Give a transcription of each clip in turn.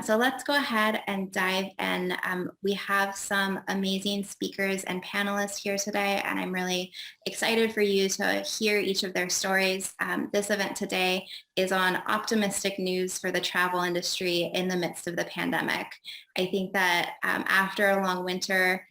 So let's go ahead and dive in. We have some amazing speakers and panelists here today, and I'm really excited for you to hear each of their stories. This event today is on optimistic news for the travel industry in the midst of the pandemic. I think that after a long winter,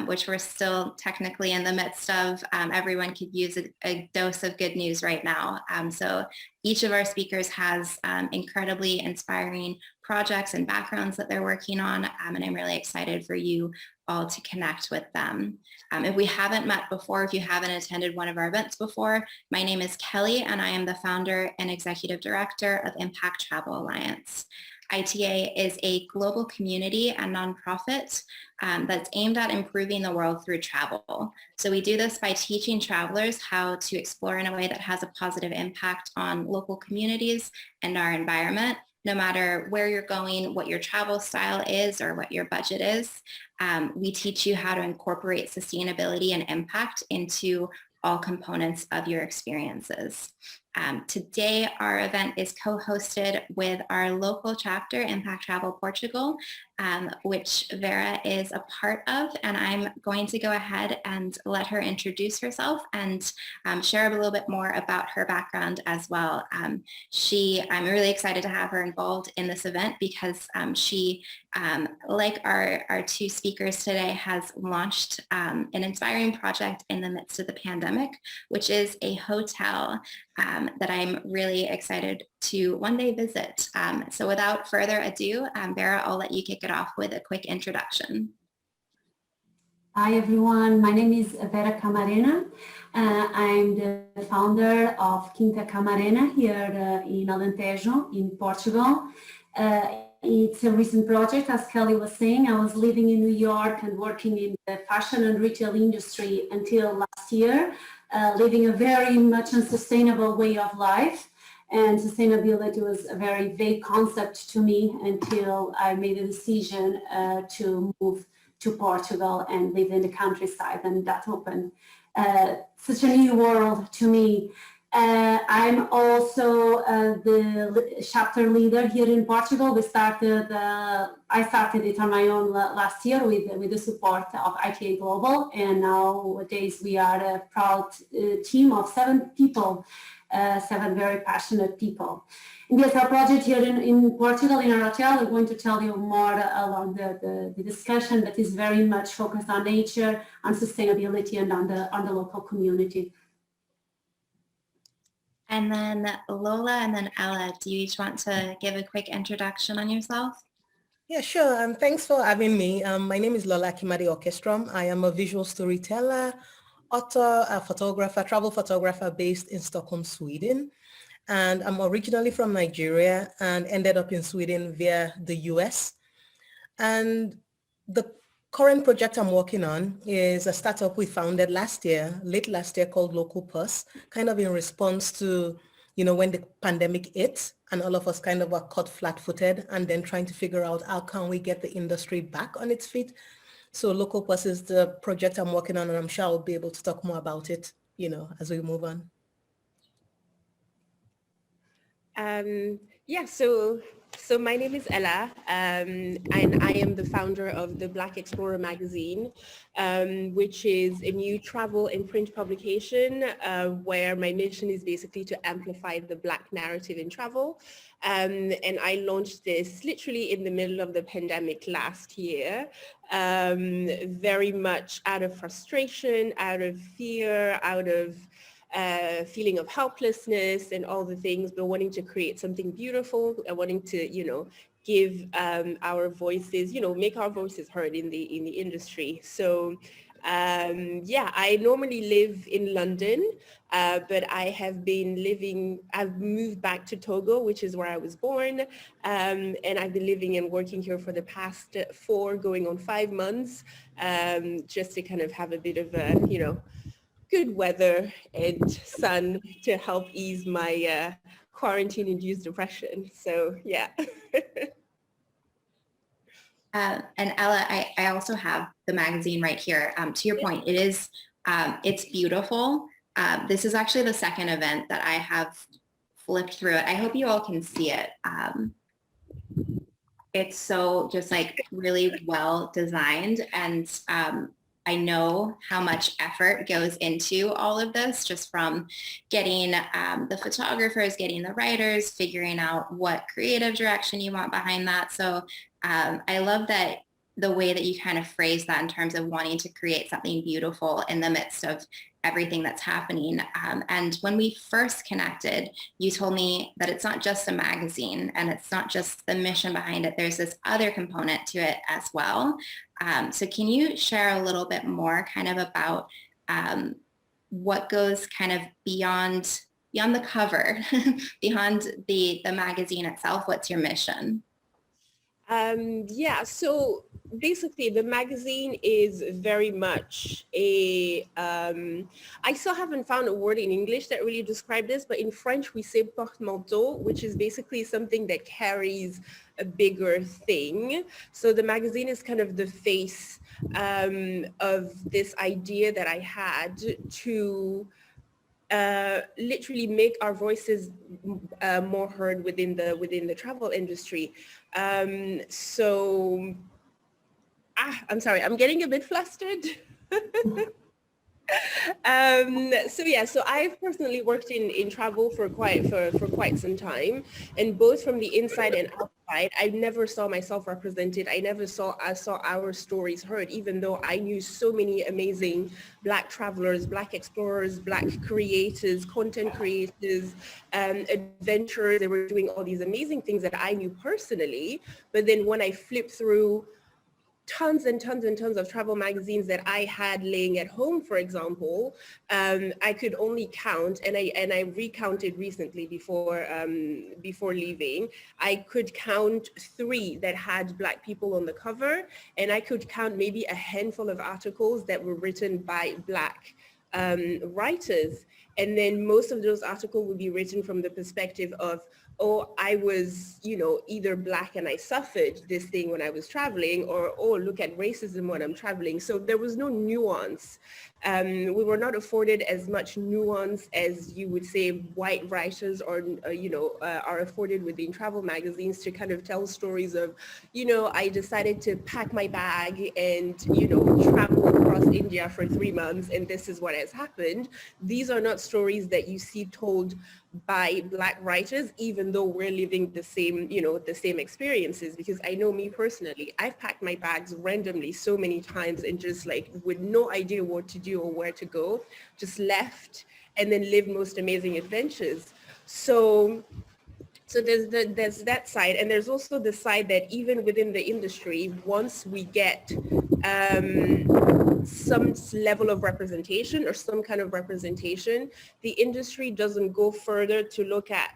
which we're still technically in the midst of, everyone could use a dose of good news right now. So each of our speakers has incredibly inspiring projects and backgrounds that they're working on, and I'm really excited for you all to connect with them. If we haven't met before, if you haven't attended one of our events before, my name is Kelly, and I am the founder and executive director of Impact Travel Alliance. ITA is a global community and nonprofit that's aimed at improving the world through travel. So we do this by teaching travelers how to explore in a way that has a positive impact on local communities and our environment, no matter where you're going, what your travel style is, or what your budget is. We teach you how to incorporate sustainability and impact into all components of your experiences. Today, our event is co-hosted with our local chapter, Impact Travel Portugal, which Vera is a part of, and I'm going to go ahead and let her introduce herself and share a little bit more about her background as well. I'm really excited to have her involved in this event because she, like our two speakers today, has launched an inspiring project in the midst of the pandemic, which is a hotel that I'm really excited to one day visit. So without further ado, Vera, I'll let you kick it off with a quick introduction. Hi everyone, my name is Vera Camarena. I'm the founder of Quinta Camarena here in Alentejo in Portugal. It's a recent project, as Kelly was saying. I was living in New York and working in the fashion and retail industry until last year, living a very much unsustainable way of life. And sustainability was a very vague concept to me until I made a decision to move to Portugal and live in the countryside, and that opened such a new world to me. I'm also the chapter leader here in Portugal. I started it on my own last year with the support of ITA Global, and nowadays we are a proud team of 7 people, 7 very passionate people. And yes, our project here in Portugal, in our hotel, we're going to tell you more along the discussion that is very much focused on nature, on sustainability, and on the local community. And then Lola and then Ella, do you each want to give a quick introduction on yourself? Yeah, sure. Thanks for having me. My name is Lola Akinmade Åkerström. I am a visual storyteller, author, a photographer, travel photographer based in Stockholm, Sweden. And I'm originally from Nigeria and ended up in Sweden via the US. And the current project I'm working on is a startup we founded late last year called Local Pus, kind of in response to, when the pandemic hit and all of us kind of were caught flat-footed and then trying to figure out how can we get the industry back on its feet. So Local Pus is the project I'm working on, and I'm sure I'll be able to talk more about it, as we move on. So my name is Ella, and I am the founder of the Black Explorer magazine, which is a new travel and print publication where my mission is basically to amplify the Black narrative in travel. And I launched this literally in the middle of the pandemic last year, very much out of frustration, out of fear, out of feeling of helplessness and all the things, but wanting to create something beautiful and wanting to, give our voices, make our voices heard in the industry. So I normally live in London, but I've moved back to Togo, which is where I was born. And I've been living and working here for the past 4 going on 5 months, just to kind of have a bit of a, good weather and sun to help ease my quarantine-induced depression. So, yeah. And Ella, I also have the magazine right here. To your point, it's beautiful. This is actually the second event that I have flipped through it. I hope you all can see it. it's so just like really well designed. And I know how much effort goes into all of this, just from getting the photographers, getting the writers, figuring out what creative direction you want behind that. So I love that the way that you kind of phrase that in terms of wanting to create something beautiful in the midst of everything that's happening. And when we first connected, you told me that it's not just a magazine and it's not just the mission behind it. There's this other component to it as well. So can you share a little bit more kind of about what goes kind of beyond the cover, beyond the magazine itself? What's your mission? Yeah, so basically the magazine is very much a, I still haven't found a word in English that really describes this, but in French we say porte-manteau, which is basically something that carries a bigger thing. So the magazine is kind of the face of this idea that I had to literally make our voices more heard within the travel industry. So I'm sorry, I'm getting a bit flustered. So I've personally worked in travel for quite some time, and both from the inside and outside, I never saw myself represented. I saw our stories heard, even though I knew so many amazing Black travelers, Black explorers, Black creators, content creators, adventurers. They were doing all these amazing things that I knew personally. But then when I flipped through tons and tons and tons of travel magazines that I had laying at home, for example, I could only count, and I recounted recently before leaving. I could count 3 that had Black people on the cover, and I could count maybe a handful of articles that were written by Black writers. And then most of those articles would be written from the perspective of, oh, I was, either Black and I suffered this thing when I was traveling, or, oh, look at racism when I'm traveling. So there was no nuance. We were not afforded as much nuance as you would say white writers are afforded within travel magazines, to kind of tell stories of, I decided to pack my bag and, travel across India for 3 months, and this is what has happened. These are not stories that you see told by Black writers, even though we're living the same experiences. Because I know me personally, I've packed my bags randomly so many times, and just like with no idea what to do or where to go, just left and then lived most amazing adventures. So there's that side, and there's also the side that even within the industry, once we get some level of representation or some kind of representation, the industry doesn't go further to look at,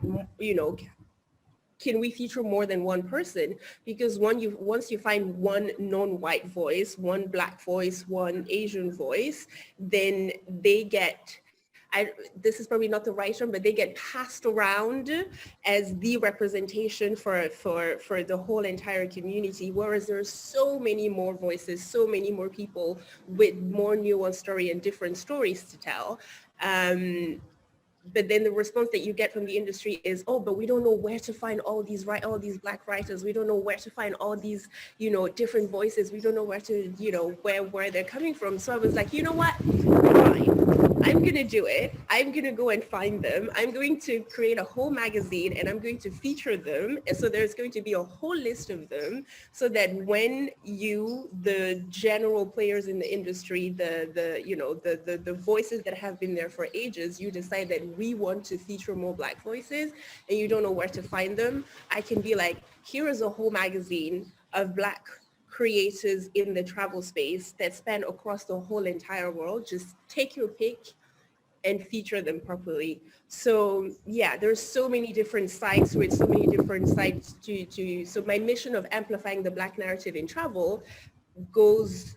can we feature more than one person? Because once you find one non-white voice, one Black voice, one Asian voice, then they get, this is probably not the right term, but they get passed around as the representation for the whole entire community, whereas there's so many more voices, so many more people with more nuanced story and different stories to tell. But then the response that you get from the industry is, oh, but we don't know where to find all these Black writers. We don't know where to find all these, different voices. We don't know where to, where they're coming from. So I was like, you know what? Fine. I'm going to do it. I'm going to go and find them. I'm going to create a whole magazine, and I'm going to feature them. And so there's going to be a whole list of them, so that when the general players in the industry, the voices that have been there for ages, you decide that we want to feature more Black voices and you don't know where to find them, I can be like, here is a whole magazine of Black creators in the travel space that span across the whole entire world. Just take your pick and feature them properly. So yeah, there's so many different sides to it, so many different sides to so my mission of amplifying the Black narrative in travel goes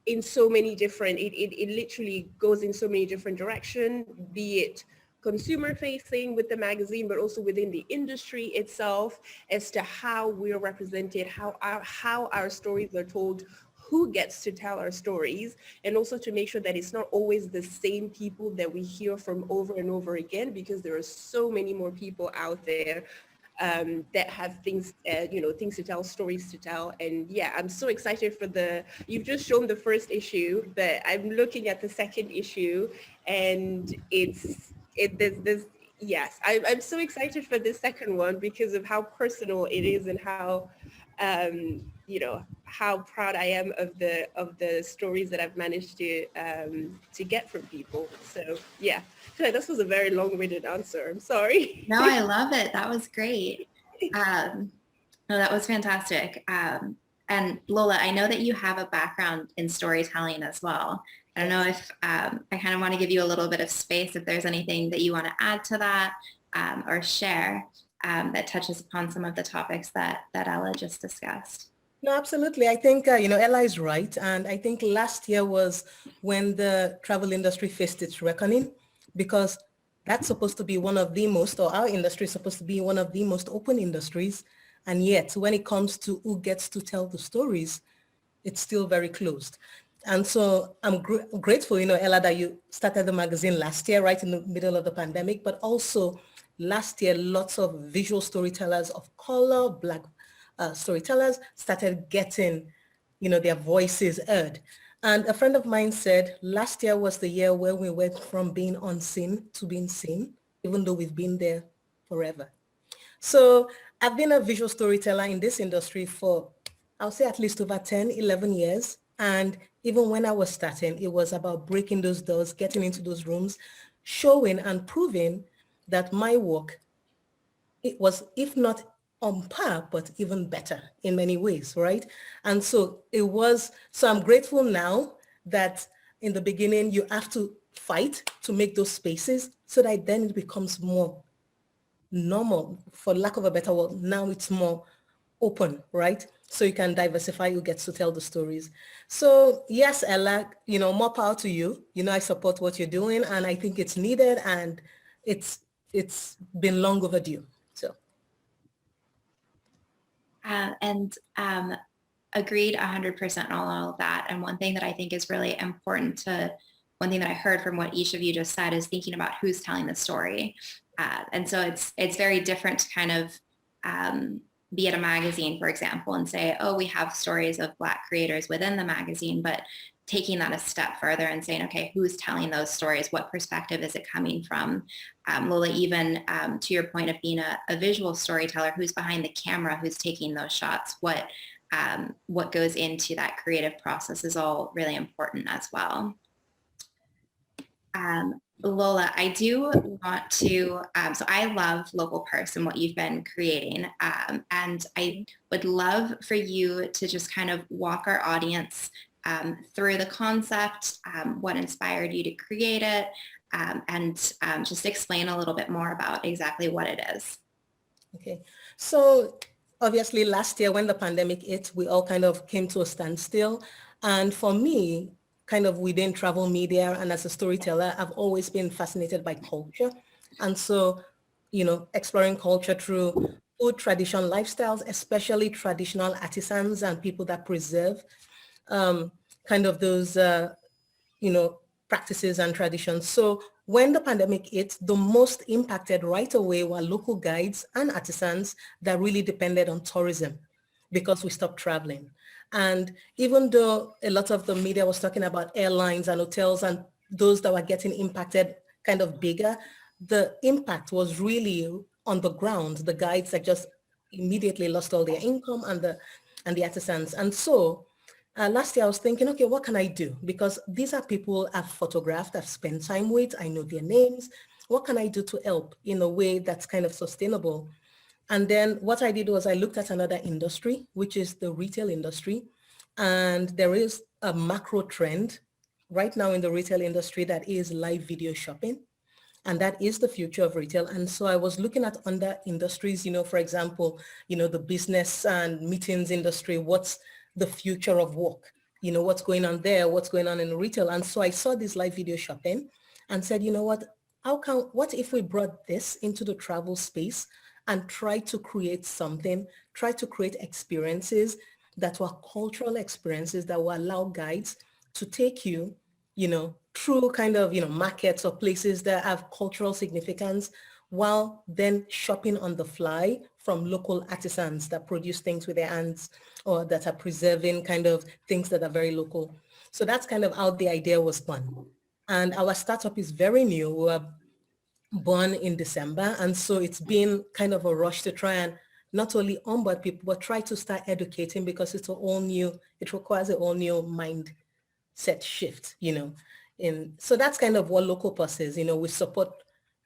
in so many different, it literally goes in so many different directions, be it consumer facing with the magazine, but also within the industry itself, as to how we're represented, how our stories are told, who gets to tell our stories, and also to make sure that it's not always the same people that we hear from over and over again, because there are so many more people out there that have things, things to tell, stories to tell. And yeah, I'm so excited for you've just shown the first issue, but I'm looking at the second issue, and yes, I'm so excited for the second one because of how personal it is and how, how proud I am of the stories that I've managed to get from people. So yeah, this was a very long-winded answer. I'm sorry. No, I love it. That was great. No, that was fantastic. And Lola, I know that you have a background in storytelling as well. I don't know if I kind of want to give you a little bit of space if there's anything that you want to add to that or share that touches upon some of the topics that Ella just discussed. No, absolutely. I think, Ella is right. And I think last year was when the travel industry faced its reckoning, because that's supposed to be one of the most, or our industry is supposed to be one of the most open industries. And yet when it comes to who gets to tell the stories, it's still very closed. And so I'm grateful, Ella, that you started the magazine last year, right in the middle of the pandemic, but also last year, lots of visual storytellers of color, Black storytellers started getting, their voices heard. And a friend of mine said last year was the year where we went from being unseen to being seen, even though we've been there forever. So I've been a visual storyteller in this industry for, I'll say at least over 10, 11 years. And even when I was starting, it was about breaking those doors, getting into those rooms, showing and proving that my work, it was, if not on par, but even better in many ways, right? And so I'm grateful now that in the beginning, you have to fight to make those spaces so that then it becomes more normal, for lack of a better word. Now it's more open, right? So you can diversify who gets to tell the stories. So yes, Ella, more power to you. I support what you're doing, and I think it's needed, and it's been long overdue. So. And agreed 100% on all of that. And one thing that I think is really important one thing that I heard from what each of you just said is thinking about who's telling the story. And so it's very different to kind of be at a magazine, for example, and say, oh, we have stories of Black creators within the magazine, but taking that a step further and saying, okay, who's telling those stories? What perspective is it coming from? Lola, even to your point of being a visual storyteller, who's behind the camera, who's taking those shots, what goes into that creative process is all really important as well. Lola, I do want to, so I love Local Purse and what you've been creating. And I would love for you to just kind of walk our audience through the concept, what inspired you to create it, and just explain a little bit more about exactly what it is. Okay, so obviously last year when the pandemic hit, we all kind of came to a standstill. And for me, kind of within travel media and as a storyteller, I've always been fascinated by culture. And so, exploring culture through food, tradition, lifestyles, especially traditional artisans and people that preserve kind of those, practices and traditions. So when the pandemic hit, the most impacted right away were local guides and artisans that really depended on tourism because we stopped traveling. And even though a lot of the media was talking about airlines and hotels and those that were getting impacted kind of bigger, the impact was really on the ground, the guides that just immediately lost all their income and the artisans. And so last year I was thinking, okay, what can I do? Because these are people I've photographed, I've spent time with, I know their names. What can I do to help in a way that's kind of sustainable? And then what I did was I looked at another industry, which is the retail industry. And there is a macro trend right now in the retail industry that is live video shopping. And that is the future of retail. And so I was looking at other industries, for example, the business and meetings industry, what's the future of work? What's going on there, what's going on in retail. And so I saw this live video shopping and said, what if we brought this into the travel space and try to create something, try to create experiences that were cultural experiences that will allow guides to take you, through kind of, markets or places that have cultural significance while then shopping on the fly from local artisans that produce things with their hands or that are preserving kind of things that are very local. So that's kind of how the idea was born. And our startup is very new. We were born in December. And so it's been kind of a rush to try and not only onboard people, but try to start educating because it's a all new, it requires a all new mindset shift, so that's kind of what Local Pulse is. We support,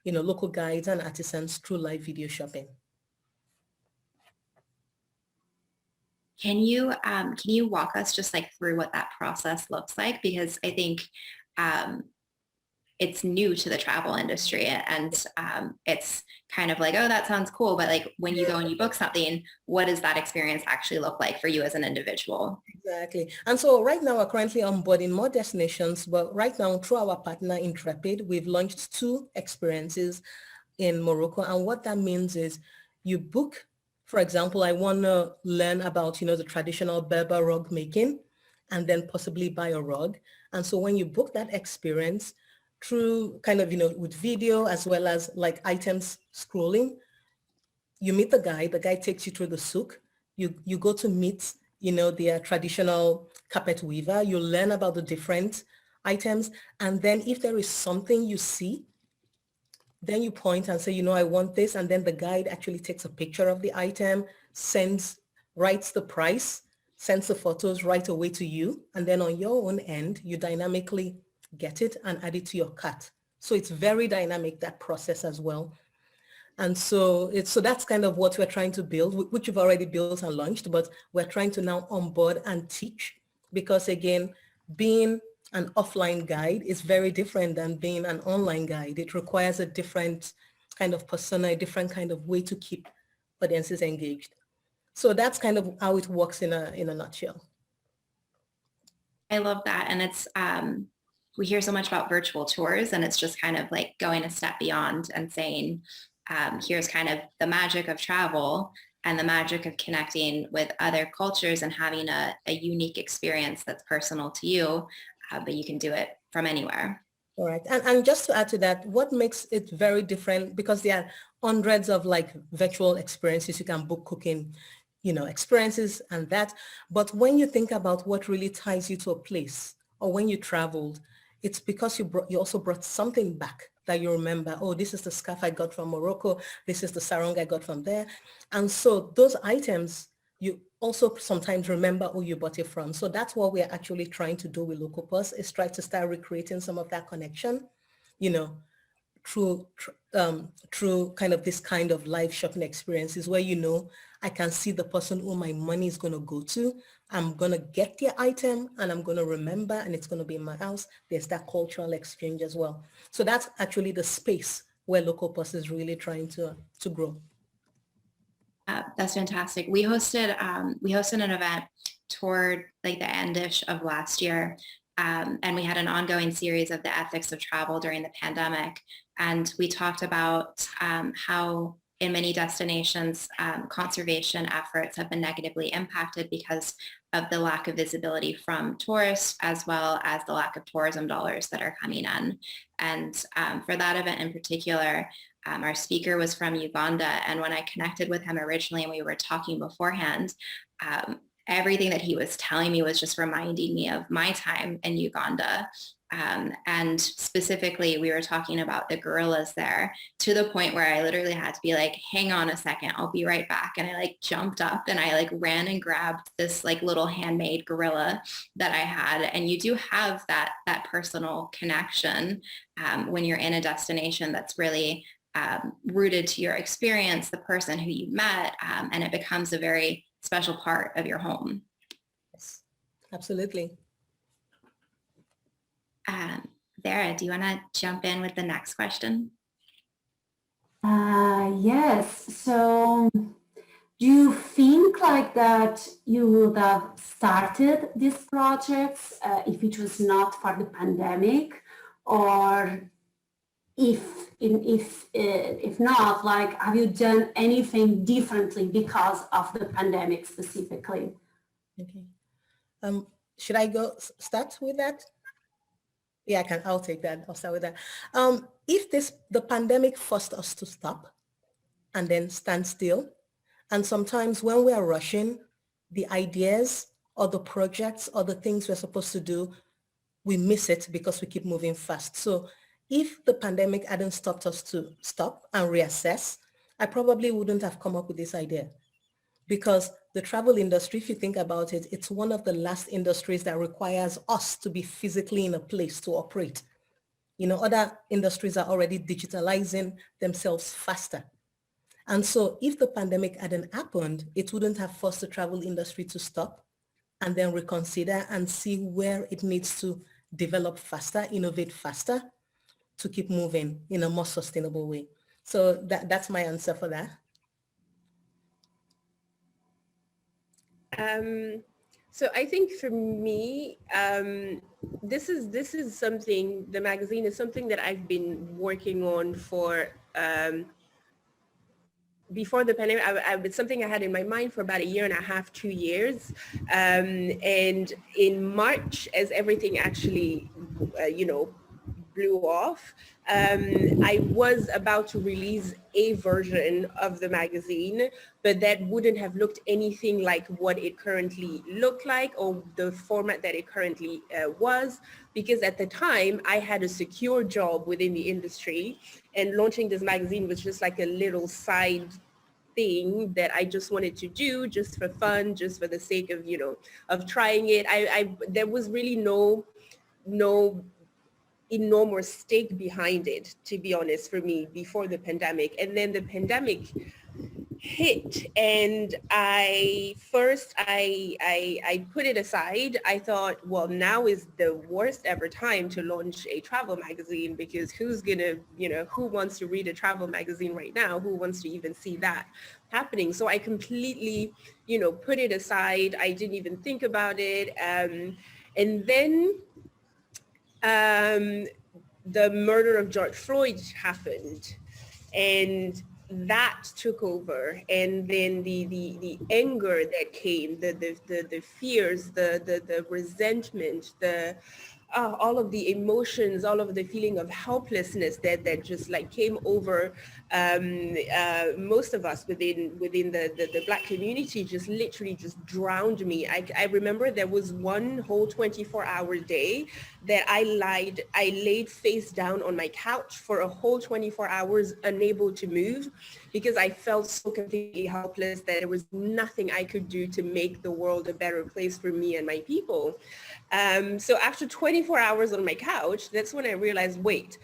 local guides and artisans through live video shopping. Can you walk us just like through what that process looks like? Because I think it's new to the travel industry, and it's kind of like, oh, that sounds cool. But like when you go and you book something, what does that experience actually look like for you as an individual? Exactly. And so right now we're currently onboarding more destinations, but right now through our partner Intrepid, we've launched 2 experiences in Morocco. And what that means is you book, for example, I want to learn about, the traditional Berber rug making and then possibly buy a rug. And so when you book that experience, through kind of, with video as well as like items scrolling, you meet the guide takes you through the souk, you go to meet, their traditional carpet weaver, you learn about the different items. And then if there is something you see, then you point and say, I want this. And then the guide actually takes a picture of the item, writes the price, sends the photos right away to you. And then on your own end, you dynamically get it and add it to your cart. So it's very dynamic, that process as well. And so that's kind of what we're trying to build, which we've already built and launched, but we're trying to now onboard and teach, because again, being an offline guide is very different than being an online guide. It requires a different kind of persona, a different kind of way to keep audiences engaged. So that's kind of how it works in a nutshell. I love that. And it's, we hear so much about virtual tours, and it's just kind of like going a step beyond and saying, here's kind of the magic of travel and the magic of connecting with other cultures and having a unique experience that's personal to you, but you can do it from anywhere. All right. And just to add to that, what makes it very different, because there are hundreds of like virtual experiences you can book, cooking, experiences and that. But when you think about what really ties you to a place, or when you traveled, it's because you also brought something back that you remember. Oh, this is the scarf I got from Morocco. This is the sarong I got from there. And so those items, you also sometimes remember who you bought it from. So that's what we're actually trying to do with Local Pulse, is try to start recreating some of that connection, through kind of this kind of live shopping experiences where, I can see the person who my money is going to go to. I'm going to get their item and I'm going to remember, and it's going to be in my house. There's that cultural exchange as well. So that's actually the space where Local Pulse is really trying to grow. That's fantastic. We hosted an event toward like the end-ish of last year. And we had an ongoing series of the ethics of travel during the pandemic. And we talked about how in many destinations, conservation efforts have been negatively impacted because of the lack of visibility from tourists, as well as the lack of tourism dollars that are coming in. And for that event in particular, our speaker was from Uganda. And when I connected with him originally and we were talking beforehand, everything that he was telling me was just reminding me of my time in Uganda. And specifically, we were talking about the gorillas there, to the point where I literally had to be like, hang on a second, I'll be right back. And I like jumped up and I like ran and grabbed this like little handmade gorilla that I had. And you do have that personal connection when you're in a destination that's really rooted to your experience, the person who you met, and it becomes a very special part of your home. Yes, absolutely. Vera, do you want to jump in with the next question? Yes. So do you think like that you would have started these projects if it was not for the pandemic, or if not, like, have you done anything differently because of the pandemic specifically? Okay. Should I start with that? Yeah, I'll take that. I'll start with that. if the pandemic forced us to stop and then stand still, and sometimes when we are rushing, the ideas or the projects or the things we're supposed to do, we miss it because we keep moving fast. So if the pandemic hadn't stopped us to stop and reassess, I probably wouldn't have come up with this idea. Because the travel industry, if you think about it, it's one of the last industries that requires us to be physically in a place to operate. Other industries are already digitalizing themselves faster. And so if the pandemic hadn't happened, it wouldn't have forced the travel industry to stop and then reconsider and see where it needs to develop faster, innovate faster to keep moving in a more sustainable way. So that's my answer for that. So I think for me, this is something, the magazine is something that I've been working on for, before the pandemic. It's something I had in my mind for about 1.5 to 2 years. And in March, as everything actually, blew off, I was about to release a version of the magazine, but that wouldn't have looked anything like what it currently looked like or the format that it currently was, because at the time I had a secure job within the industry, and launching this magazine was just like a little side thing that I just wanted to do just for fun, just for the sake of, of trying it. There was really no enormous stake behind it, to be honest, for me before the pandemic. And then the pandemic hit, and I put it aside. I thought, well, now is the worst ever time to launch a travel magazine, because who's gonna, who wants to read a travel magazine right now? Who wants to even see that happening? So I completely, put it aside. I didn't even think about it. And then the murder of George Floyd happened, and that took over. And then the anger that came, the fears, the resentment, all of the emotions, all of the feeling of helplessness that just like came over most of us within the Black community, just literally just drowned me. I remember there was one whole 24-hour day that I laid face down on my couch for a whole 24 hours, unable to move, because I felt so completely helpless that there was nothing I could do to make the world a better place for me and my people. So after 24 hours on my couch, that's when I realized, wait,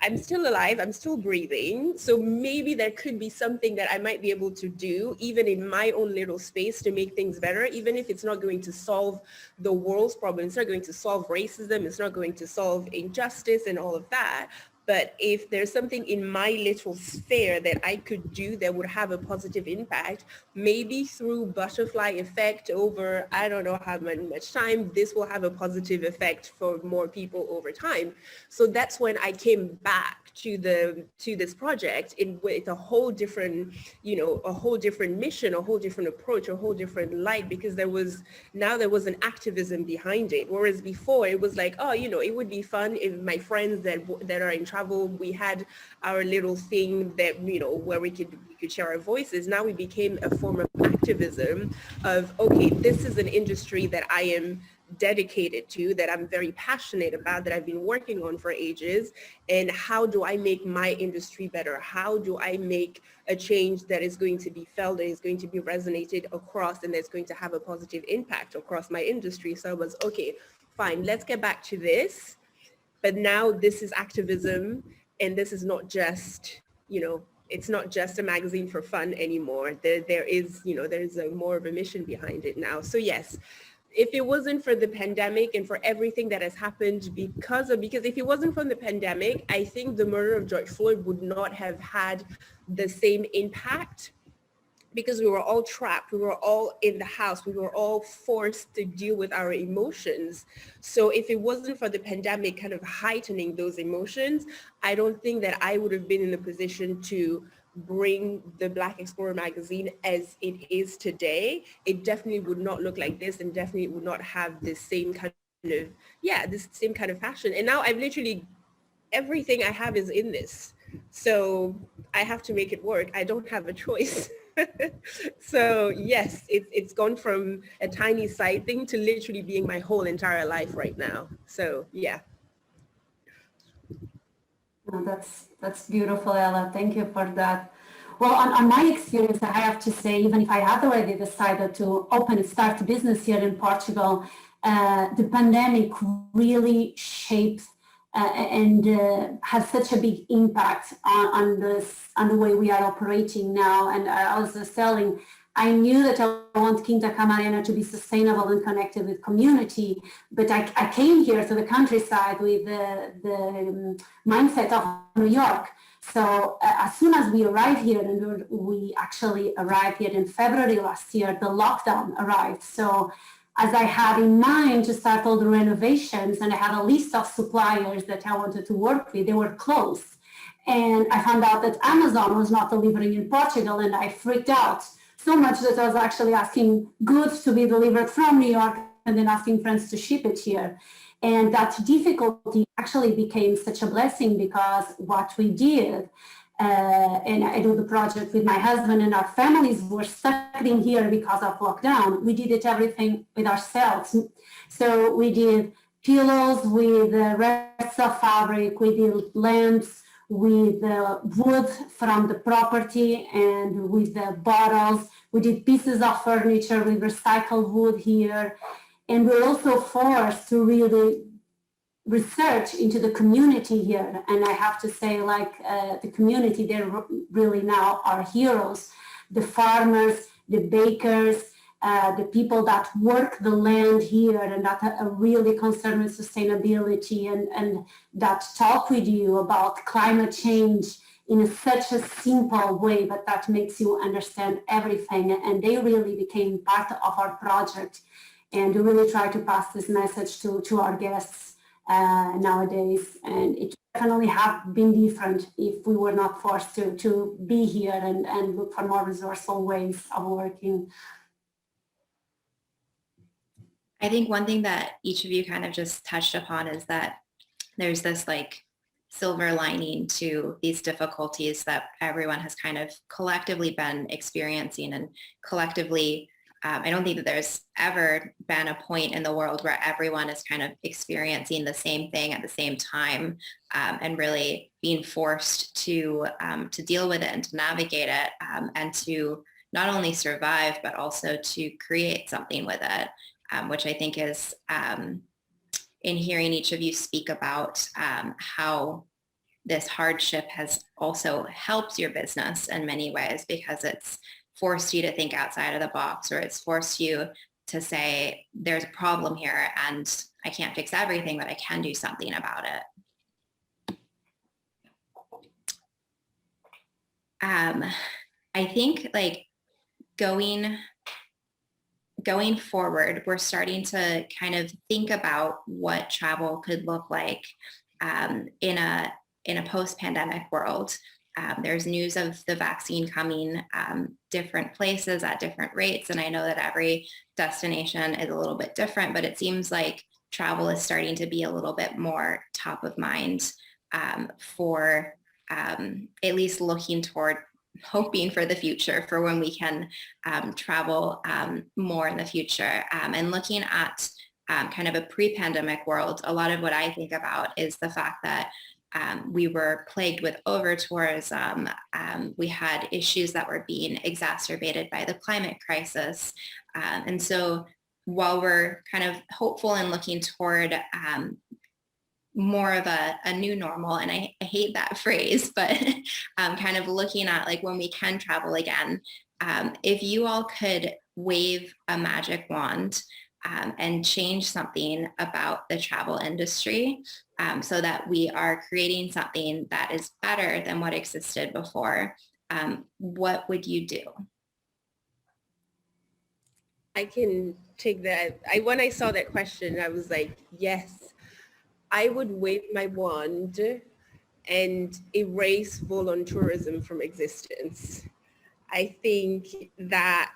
I'm still alive, I'm still breathing. So maybe there could be something that I might be able to do, even in my own little space, to make things better, even if it's not going to solve the world's problems. It's not going to solve racism. It's not going to solve injustice and all of that. But if there's something in my little sphere that I could do that would have a positive impact, maybe through butterfly effect over, I don't know how much time, this will have a positive effect for more people over time. So that's when I came back to this project with a whole different, a whole different mission, a whole different approach, a whole different light, because there was an activism behind it. Whereas before it was like, oh, it would be fun if my friends that are in travel, we had our little thing that, where we could share our voices. Now it became a form of activism of, okay, this is an industry that I am dedicated to, that I'm very passionate about, that I've been working on for ages, and how do I make my industry better? How do I make a change that is going to be felt, that is going to be resonated across, and that's going to have a positive impact across my industry? So I was, okay, fine, let's get back to this. But now this is activism, and this is not just, it's not just a magazine for fun anymore. There is more of a mission behind it now. So yes, if it wasn't for the pandemic and for everything that has happened because if it wasn't for the pandemic, I think the murder of George Floyd would not have had the same impact, because we were all trapped, we were all in the house, we were all forced to deal with our emotions. So if it wasn't for the pandemic kind of heightening those emotions, I don't think that I would have been in a position to bring the Black Explorer magazine as it is today. It definitely would not look like this, and definitely would not have this same kind of, this same kind of fashion. And now I've literally everything I have is in this. So I have to make it work. I don't have a choice. So yes, it's gone from a tiny side thing to literally being my whole entire life right now. So yeah. Oh, that's beautiful, Ella. Thank you for that. Well, on my experience, I have to say, even if I had already decided to start a business here in Portugal, the pandemic really shaped and had such a big impact on the way we are operating now. And I was just telling, I knew that I want Quinta Camarena to be sustainable and connected with community, but I came here to the countryside with the mindset of New York. So as soon as we arrived here, and we actually arrived here in February last year, the lockdown arrived. So as I had in mind to start all the renovations, and I had a list of suppliers that I wanted to work with, they were closed. And I found out that Amazon was not delivering in Portugal, and I freaked out so much that I was actually asking goods to be delivered from New York and then asking friends to ship it here. And that difficulty actually became such a blessing, because what we did, and I do the project with my husband, and our families were stuck in here because of lockdown. We did everything with ourselves. So we did pillows with rests of fabric, we did lamps with wood from the property and with the bottles. We did pieces of furniture with recycled wood here. And we're also forced to really research into the community here. And I have to say, like, the community, they're really now our heroes. The farmers, the bakers, the people that work the land here and that are really concerned with sustainability and that talk with you about climate change in such a simple way, but that makes you understand everything. And they really became part of our project. And we really try to pass this message to our guests nowadays. And it definitely have been different if we were not forced to be here and look for more resourceful ways of working. I think one thing that each of you kind of just touched upon is that there's this like silver lining to these difficulties that everyone has kind of collectively been experiencing, and collectively, I don't think that there's ever been a point in the world where everyone is kind of experiencing the same thing at the same time, and really being forced to deal with it and to navigate it, and to not only survive, but also to create something with it. Which I think is, in hearing each of you speak about how this hardship has also helped your business in many ways, because it's forced you to think outside of the box, or it's forced you to say, there's a problem here and I can't fix everything, but I can do something about it. I think like going forward, we're starting to kind of think about what travel could look like in a post-pandemic world. There's news of the vaccine coming different places at different rates, and I know that every destination is a little bit different, but it seems like travel is starting to be a little bit more top of mind for at least looking toward, hoping for the future, for when we can travel more in the future. And looking at kind of a pre-pandemic world, a lot of what I think about is the fact that we were plagued with over-tourism. We had issues that were being exacerbated by the climate crisis. And so while we're kind of hopeful and looking toward more of a new normal, and I hate that phrase, but kind of looking at like when we can travel again, if you all could wave a magic wand and change something about the travel industry so that we are creating something that is better than what existed before, what would you do? I can take that. When I saw that question, I was like, yes, I would wave my wand and erase volunteerism from existence. I think that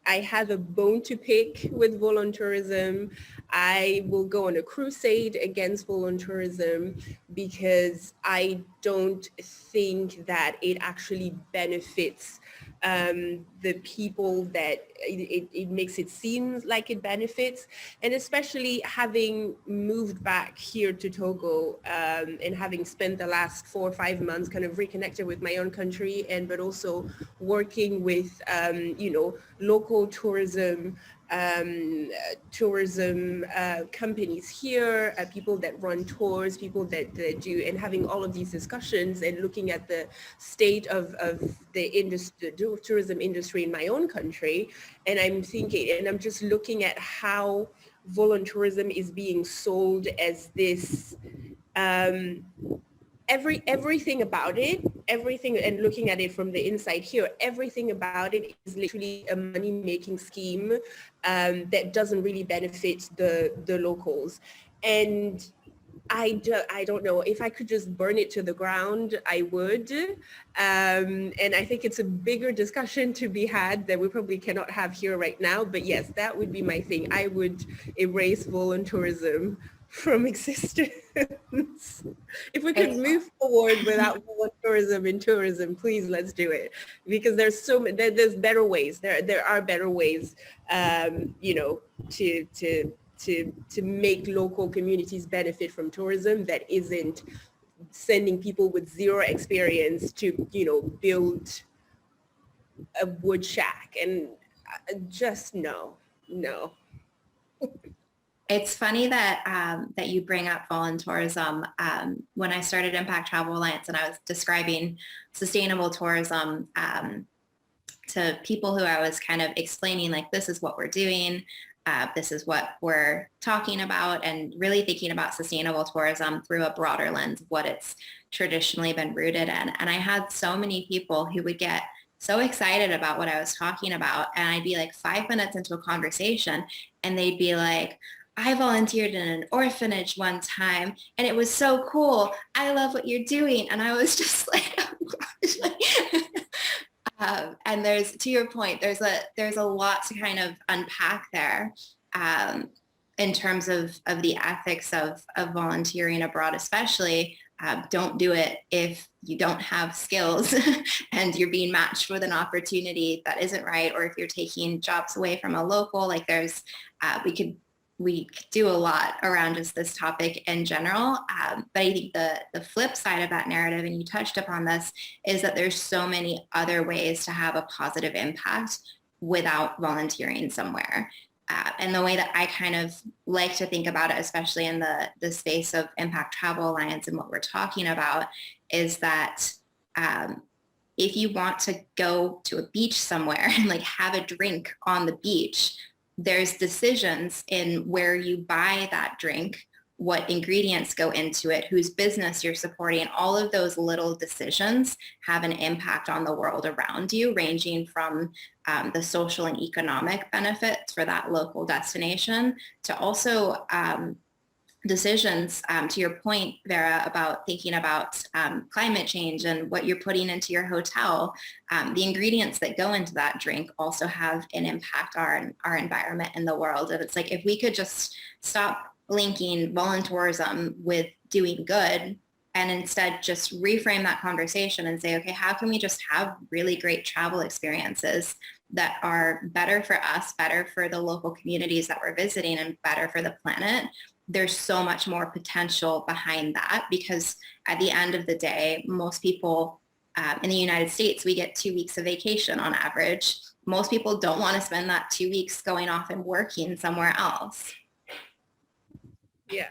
I have a bone to pick with volunteerism. I will go on a crusade against voluntourism because I don't think that it actually benefits the people that it makes it seem like it benefits. And especially having moved back here to Togo and having spent the last 4 or 5 months kind of reconnected with my own country, and but also working with, local tourism companies here, people that run tours, people that do, and having all of these discussions and looking at the state of the industry, the tourism industry in my own country. And I'm thinking, and I'm just looking at how voluntourism is being sold as this, everything about it, everything, and looking at it from the inside here, everything about it is literally a money-making scheme that doesn't really benefit the locals. And I don't know, if I could just burn it to the ground, I would. And I think it's a bigger discussion to be had that we probably cannot have here right now. But yes, that would be my thing. I would erase voluntourism from existence. If we could move forward without tourism in tourism, please, let's do it. Because there's there's better ways. There are better ways, to make local communities benefit from tourism that isn't sending people with zero experience to, build a wood shack. And just no. It's funny that that you bring up voluntourism. When I started Impact Travel Alliance and I was describing sustainable tourism to people who I was kind of explaining, like, this is what we're doing, this is what we're talking about, and really thinking about sustainable tourism through a broader lens of what it's traditionally been rooted in. And I had so many people who would get so excited about what I was talking about, and I'd be like 5 minutes into a conversation and they'd be like, I volunteered in an orphanage one time and it was so cool. I love what you're doing. And I was just like, oh gosh. And there's, to your point, there's a lot to kind of unpack there in terms of the ethics of volunteering abroad, especially. Don't do it if you don't have skills and you're being matched with an opportunity that isn't right, or if you're taking jobs away from a local. Like there's, we could do a lot around just this topic in general. But I think the flip side of that narrative, and you touched upon this, is that there's so many other ways to have a positive impact without volunteering somewhere. And the way that I kind of like to think about it, especially in the space of Impact Travel Alliance and what we're talking about, is that if you want to go to a beach somewhere and like have a drink on the beach, there's decisions in where you buy that drink, what ingredients go into it, whose business you're supporting. All of those little decisions have an impact on the world around you, ranging from the social and economic benefits for that local destination to also decisions, to your point, Vera, about thinking about climate change and what you're putting into your hotel. The ingredients that go into that drink also have an impact on our environment and the world. And it's like, if we could just stop linking voluntourism with doing good and instead just reframe that conversation and say, okay, how can we just have really great travel experiences that are better for us, better for the local communities that we're visiting, and better for the planet? There's so much more potential behind that, because at the end of the day, most people in the United States, we get 2 weeks of vacation on average. Most people don't want to spend that 2 weeks going off and working somewhere else. Yeah.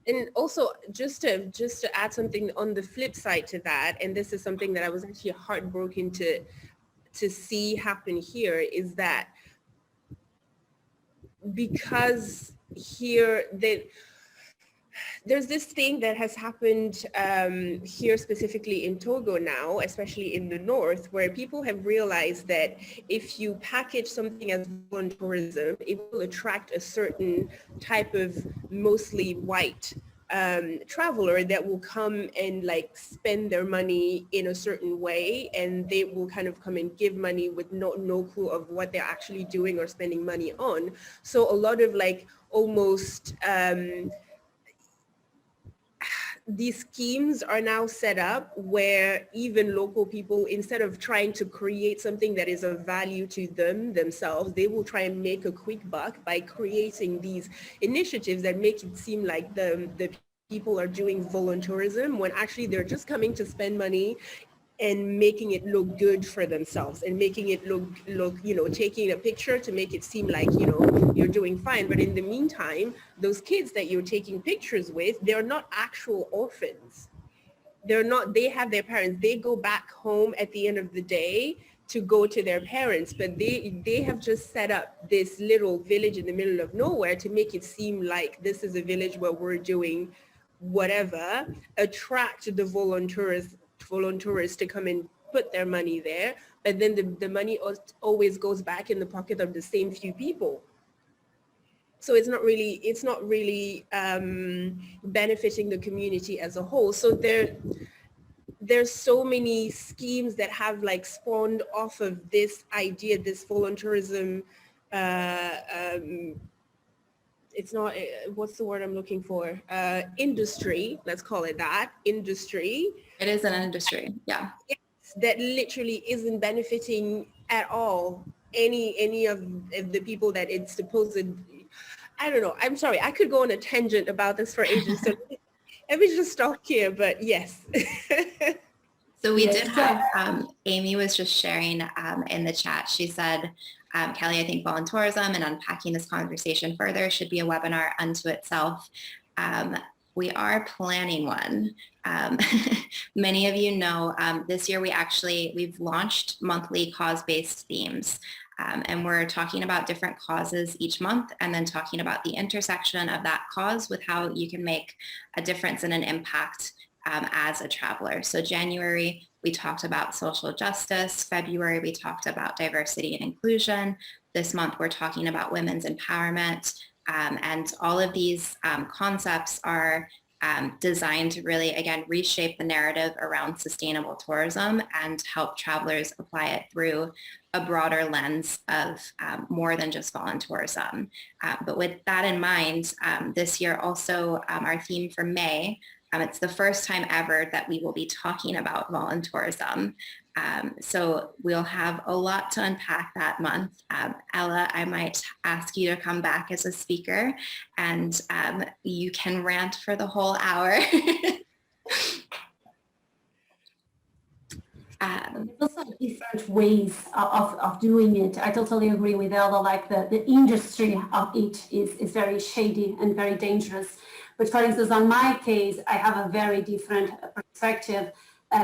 And also just to add something on the flip side to that, and this is something that I was actually heartbroken to see happen here, is that because here there's this thing that has happened here specifically in Togo now, especially in the north, where people have realized that if you package something as tourism, it will attract a certain type of mostly white traveler that will come and like spend their money in a certain way, and they will kind of come and give money with no clue of what they're actually doing or spending money on. So a lot of like almost these schemes are now set up where even local people, instead of trying to create something that is of value to themselves, they will try and make a quick buck by creating these initiatives that make it seem like the people are doing volunteerism, when actually they're just coming to spend money and making it look good for themselves, and making it look, you know, taking a picture to make it seem like, you know, you're doing fine. But in the meantime, those kids that you're taking pictures with, they're not actual orphans. They're not, they have their parents. They go back home at the end of the day to go to their parents, but they have just set up this little village in the middle of nowhere to make it seem like this is a village where we're doing whatever, attract the volunteers to come and put their money there, but then the money always goes back in the pocket of the same few people. So it's not really benefiting the community as a whole. So there's so many schemes that have like spawned off of this idea, this volunteerism. It's not, what's the word I'm looking for? Industry, let's call it that, industry. It is an industry, yeah. That literally isn't benefiting at all any of the people that it's supposed to. I don't know, I'm sorry, I could go on a tangent about this for ages, so let me just stop here, but yes. So we did have, Amy was just sharing in the chat, she said, Kelly, I think volunteerism and unpacking this conversation further should be a webinar unto itself. We are planning one. Many of you know, this year we've launched monthly cause-based themes. And we're talking about different causes each month, and then talking about the intersection of that cause with how you can make a difference and an impact as a traveler. So January, we talked about social justice. February, we talked about diversity and inclusion. This month, we're talking about women's empowerment. And all of these concepts are designed to really, again, reshape the narrative around sustainable tourism and help travelers apply it through a broader lens of more than just volunteerism. But with that in mind, this year also our theme for May, it's the first time ever that we will be talking about volunteerism. So we'll have a lot to unpack that month. Ella, I might ask you to come back as a speaker, and you can rant for the whole hour. There's also different ways of doing it. I totally agree with Ella, like the industry of it is very shady and very dangerous. But for instance, on my case, I have a very different perspective,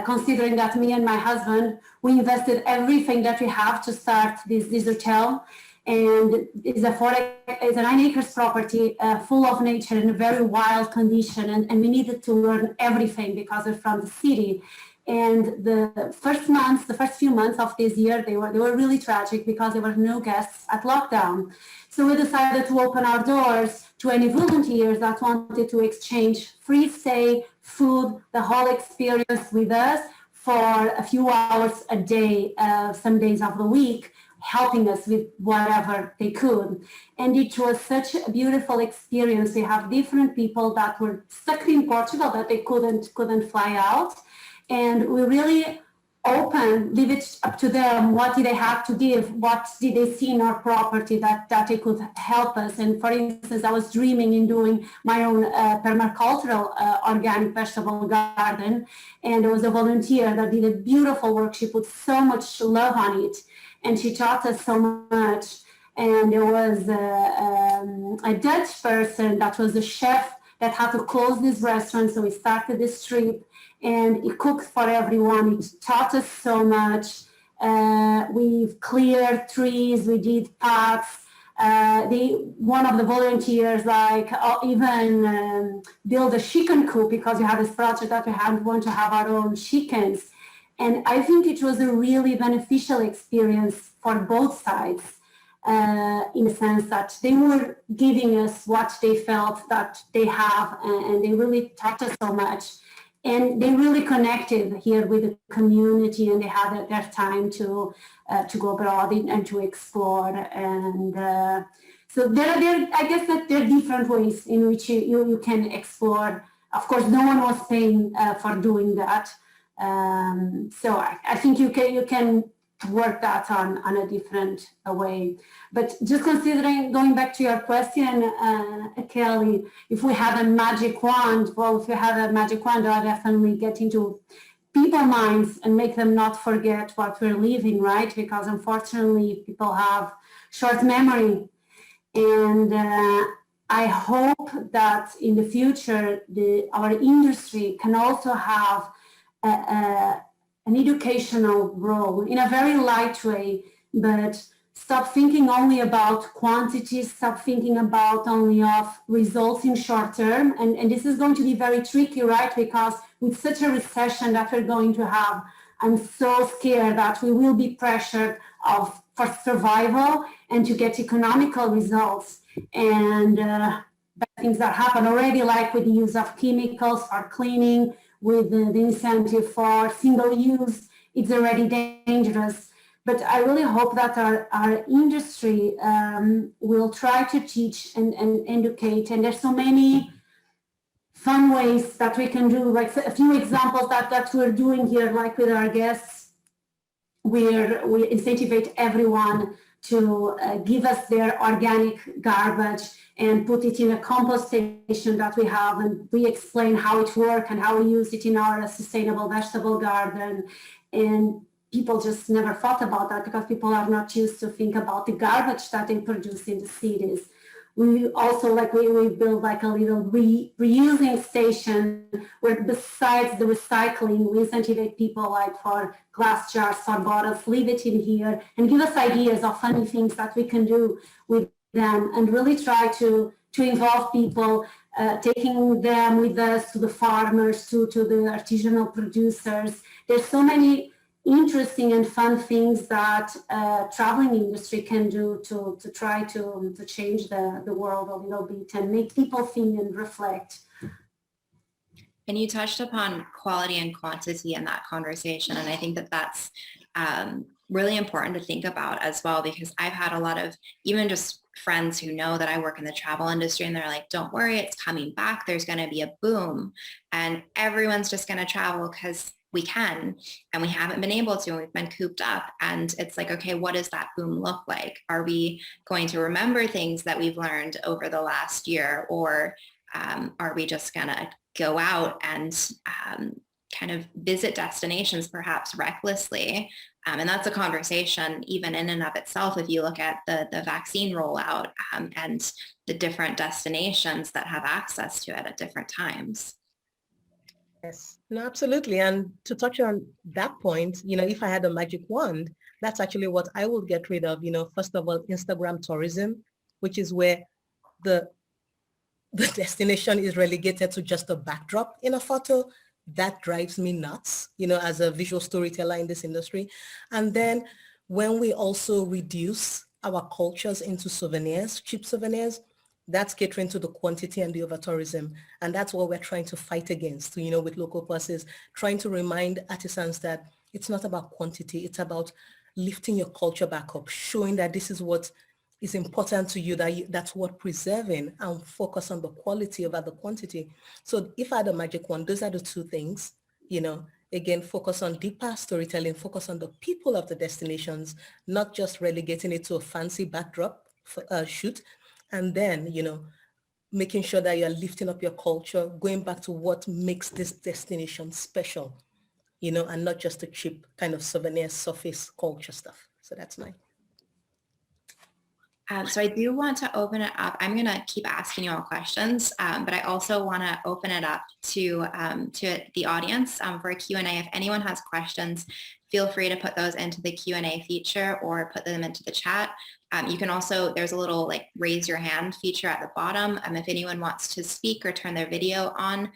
considering that me and my husband, we invested everything that we have to start this hotel. And it's a 9 acres property full of nature in a very wild condition. And we needed to learn everything because we're from the city. And the first few months of this year, they were really tragic because there were no guests at lockdown. So we decided to open our doors to any volunteers that wanted to exchange free stay, food, the whole experience with us for a few hours a day, some days of the week, helping us with whatever they could. And it was such a beautiful experience. We have different people that were stuck in Portugal that they couldn't fly out. And we really leave it up to them. What did they have to give? What did they see in our property that they could help us? And for instance, I was dreaming in doing my own permacultural organic vegetable garden. And there was a volunteer that did a beautiful work. She put so much love on it, and she taught us so much. And there was a Dutch person that was a chef that had to close this restaurant. So we started this trip, and he cooked for everyone. He taught us so much. We've cleared trees, we did paths. One of the volunteers even build a chicken coop, because we had this project that we want to have our own chickens. And I think it was a really beneficial experience for both sides. in a sense that they were giving us what they felt that they have, and they really taught us so much. And they really connected here with the community, and they had their time to go abroad and to explore. And so I guess that there are different ways in which you can explore. Of course, no one was paying for doing that. So I think you can work that on a different way. But just considering, going back to your question, Kelly, if we have a magic wand, well, if we have a magic wand, I'll definitely get into people's minds and make them not forget what we're living, right? Because unfortunately, people have short memory. And I hope that in the future, our industry can also have an educational role in a very light way, but stop thinking only about quantities, stop thinking about only of results in short term. And this is going to be very tricky, right? Because with such a recession that we're going to have, I'm so scared that we will be pressured for survival and to get economical results. And bad things that happen already, like with the use of chemicals for cleaning, with the incentive for single use, it's already dangerous. But I really hope that our industry will try to teach and educate. And there's so many fun ways that we can do, like a few examples that we're doing here, like with our guests, we incentivize everyone to give us their organic garbage and put it in a compost station that we have, and we explain how it works and how we use it in our sustainable vegetable garden. And people just never thought about that because people are not used to think about the garbage that they produce in the cities. We also, we build like a little reusing station where, besides the recycling, we incentivize people like for glass jars or bottles, leave it in here and give us ideas of funny things that we can do with them, and really try to involve people, taking them with us to the farmers, to the artisanal producers. There's so many interesting and fun things that traveling industry can do to try to change the world a little bit and make people think and reflect. And you touched upon quality and quantity in that conversation. And I think that that's really important to think about as well, because I've had a lot of even just friends who know that I work in the travel industry, and they're like, don't worry, it's coming back. There's going to be a boom and everyone's just going to travel because we can, and we haven't been able to, and we've been cooped up. And it's like, okay, what does that boom look like? Are we going to remember things that we've learned over the last year, or are we just gonna go out and kind of visit destinations perhaps recklessly? And that's a conversation even in and of itself, if you look at the vaccine rollout and the different destinations that have access to it at different times. Yes, no, absolutely. And to touch on that point, if I had a magic wand, that's actually what I would get rid of. First of all, Instagram tourism, which is where the destination is relegated to just a backdrop in a photo. That drives me nuts, as a visual storyteller in this industry. And then when we also reduce our cultures into souvenirs, cheap souvenirs, that's catering to the quantity and the over-tourism. And that's what we're trying to fight against, with local buses, trying to remind artisans that it's not about quantity, it's about lifting your culture back up, showing that this is what is important to you, that's what preserving, and focus on the quality over the quantity. So if I had a magic wand, those are the two things, again, focus on deeper storytelling, focus on the people of the destinations, not just relegating it to a fancy backdrop shoot. And then, making sure that you're lifting up your culture, going back to what makes this destination special, and not just a cheap kind of souvenir surface culture stuff. So that's mine. So I do want to open it up. I'm going to keep asking you all questions, but I also want to open it up to the audience for a Q&A. If anyone has questions, feel free to put those into the Q&A feature or put them into the chat. You can also, there's a little raise your hand feature at the bottom. If anyone wants to speak or turn their video on,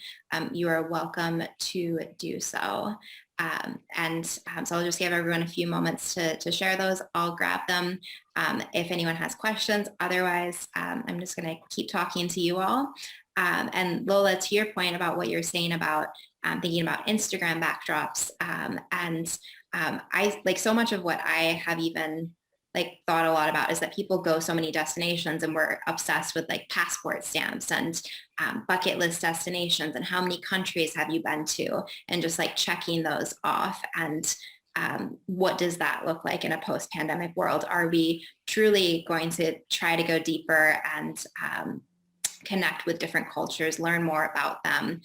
you are welcome to do so. So I'll just give everyone a few moments to share those. I'll grab them if anyone has questions. Otherwise, I'm just going to keep talking to you all. And Lola, to your point about what you're saying about thinking about Instagram backdrops, I like so much of what I have even like thought a lot about is that people go so many destinations and we're obsessed with like passport stamps and bucket list destinations and how many countries have you been to and just like checking those off. And what does that look like in a post-pandemic world? Are we truly going to try to go deeper and connect with different cultures, learn more about them,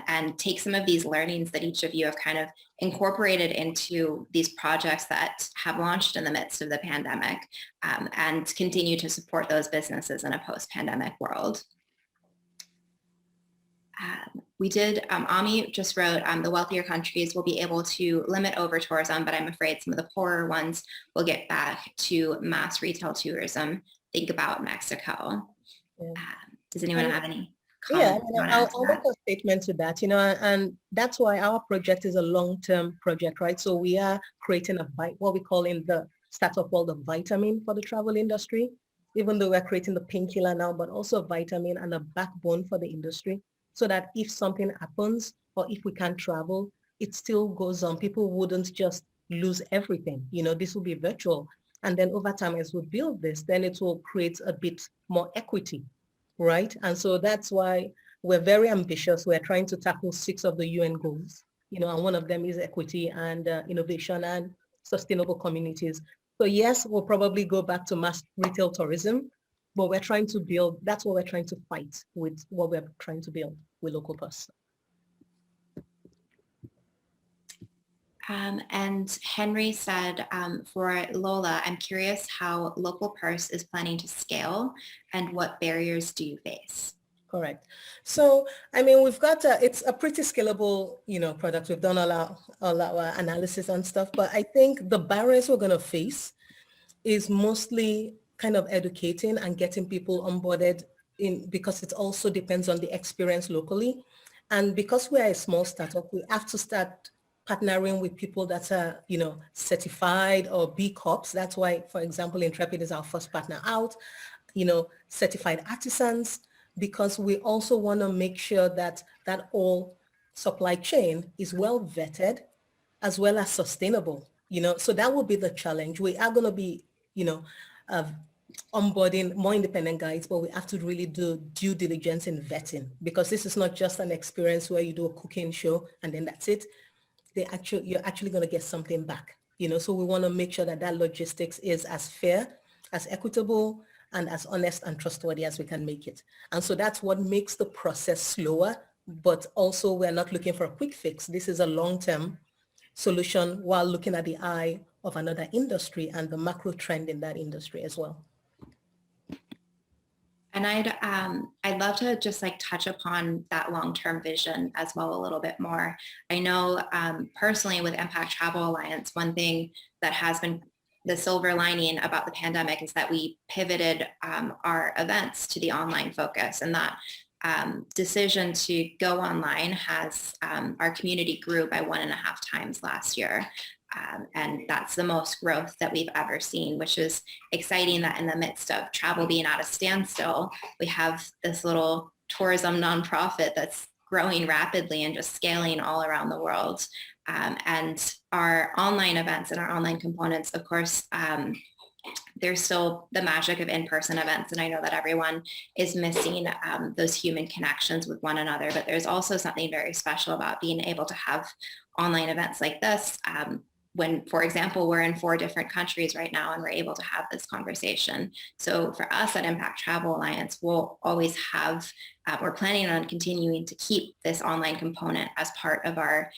and take some of these learnings that each of you have kind of incorporated into these projects that have launched in the midst of the pandemic, and continue to support those businesses in a post-pandemic world. We did, Ami just wrote, the wealthier countries will be able to limit over-tourism, but I'm afraid some of the poorer ones will get back to mass retail tourism. Think about Mexico. Yeah. Does anyone have any comments? Yeah, I'll make a statement to that, and that's why our project is a long-term project, right? So we are creating what we call in the startup world a vitamin for the travel industry, even though we're creating the painkiller now, but also a vitamin and a backbone for the industry so that if something happens or if we can't travel, it still goes on. People wouldn't just lose everything. This will be virtual. And then over time, as we build this, then it will create a bit more equity. Right. And so that's why we're very ambitious. We're trying to tackle 6 of the UN goals, and one of them is equity and innovation and sustainable communities. So yes, we'll probably go back to mass retail tourism, but we're trying to build, that's what we're trying to fight with, what we're trying to build with Local Purse. And Henry said, for Lola, I'm curious how Local Purse is planning to scale and what barriers do you face? Correct. So, we've got it's a pretty scalable, product. We've done all our analysis and stuff, but I think the barriers we're going to face is mostly kind of educating and getting people onboarded because it also depends on the experience locally. And because we are a small startup, we have to start partnering with people that are, certified or B Corps. That's why, for example, Intrepid is our first partner out, certified artisans, because we also want to make sure that that whole supply chain is well vetted as well as sustainable, so that will be the challenge. We are going to be, onboarding more independent guides, but we have to really do due diligence in vetting because this is not just an experience where you do a cooking show and then that's it. You're actually going to get something back, so we want to make sure that that logistics is as fair, as equitable, and as honest and trustworthy as we can make it. And so that's what makes the process slower, but also we're not looking for a quick fix. This is a long-term solution while looking at the eye of another industry and the macro trend in that industry as well. And I'd love to just like touch upon that long-term vision as well a little bit more. I know personally with Impact Travel Alliance, one thing that has been the silver lining about the pandemic is that we pivoted our events to the online focus, and that decision to go online has our community grew by 1.5 times last year. And that's the most growth that we've ever seen, which is exciting that in the midst of travel being at a standstill, we have this little tourism nonprofit that's growing rapidly and just scaling all around the world. And our online events and our online components, of course, there's still the magic of in-person events. And I know that everyone is missing those human connections with one another, but there's also something very special about being able to have online events like this. When, for example, we're in 4 different countries right now and we're able to have this conversation. So for us at Impact Travel Alliance, we'll always have, we're planning on continuing to keep this online component as part of our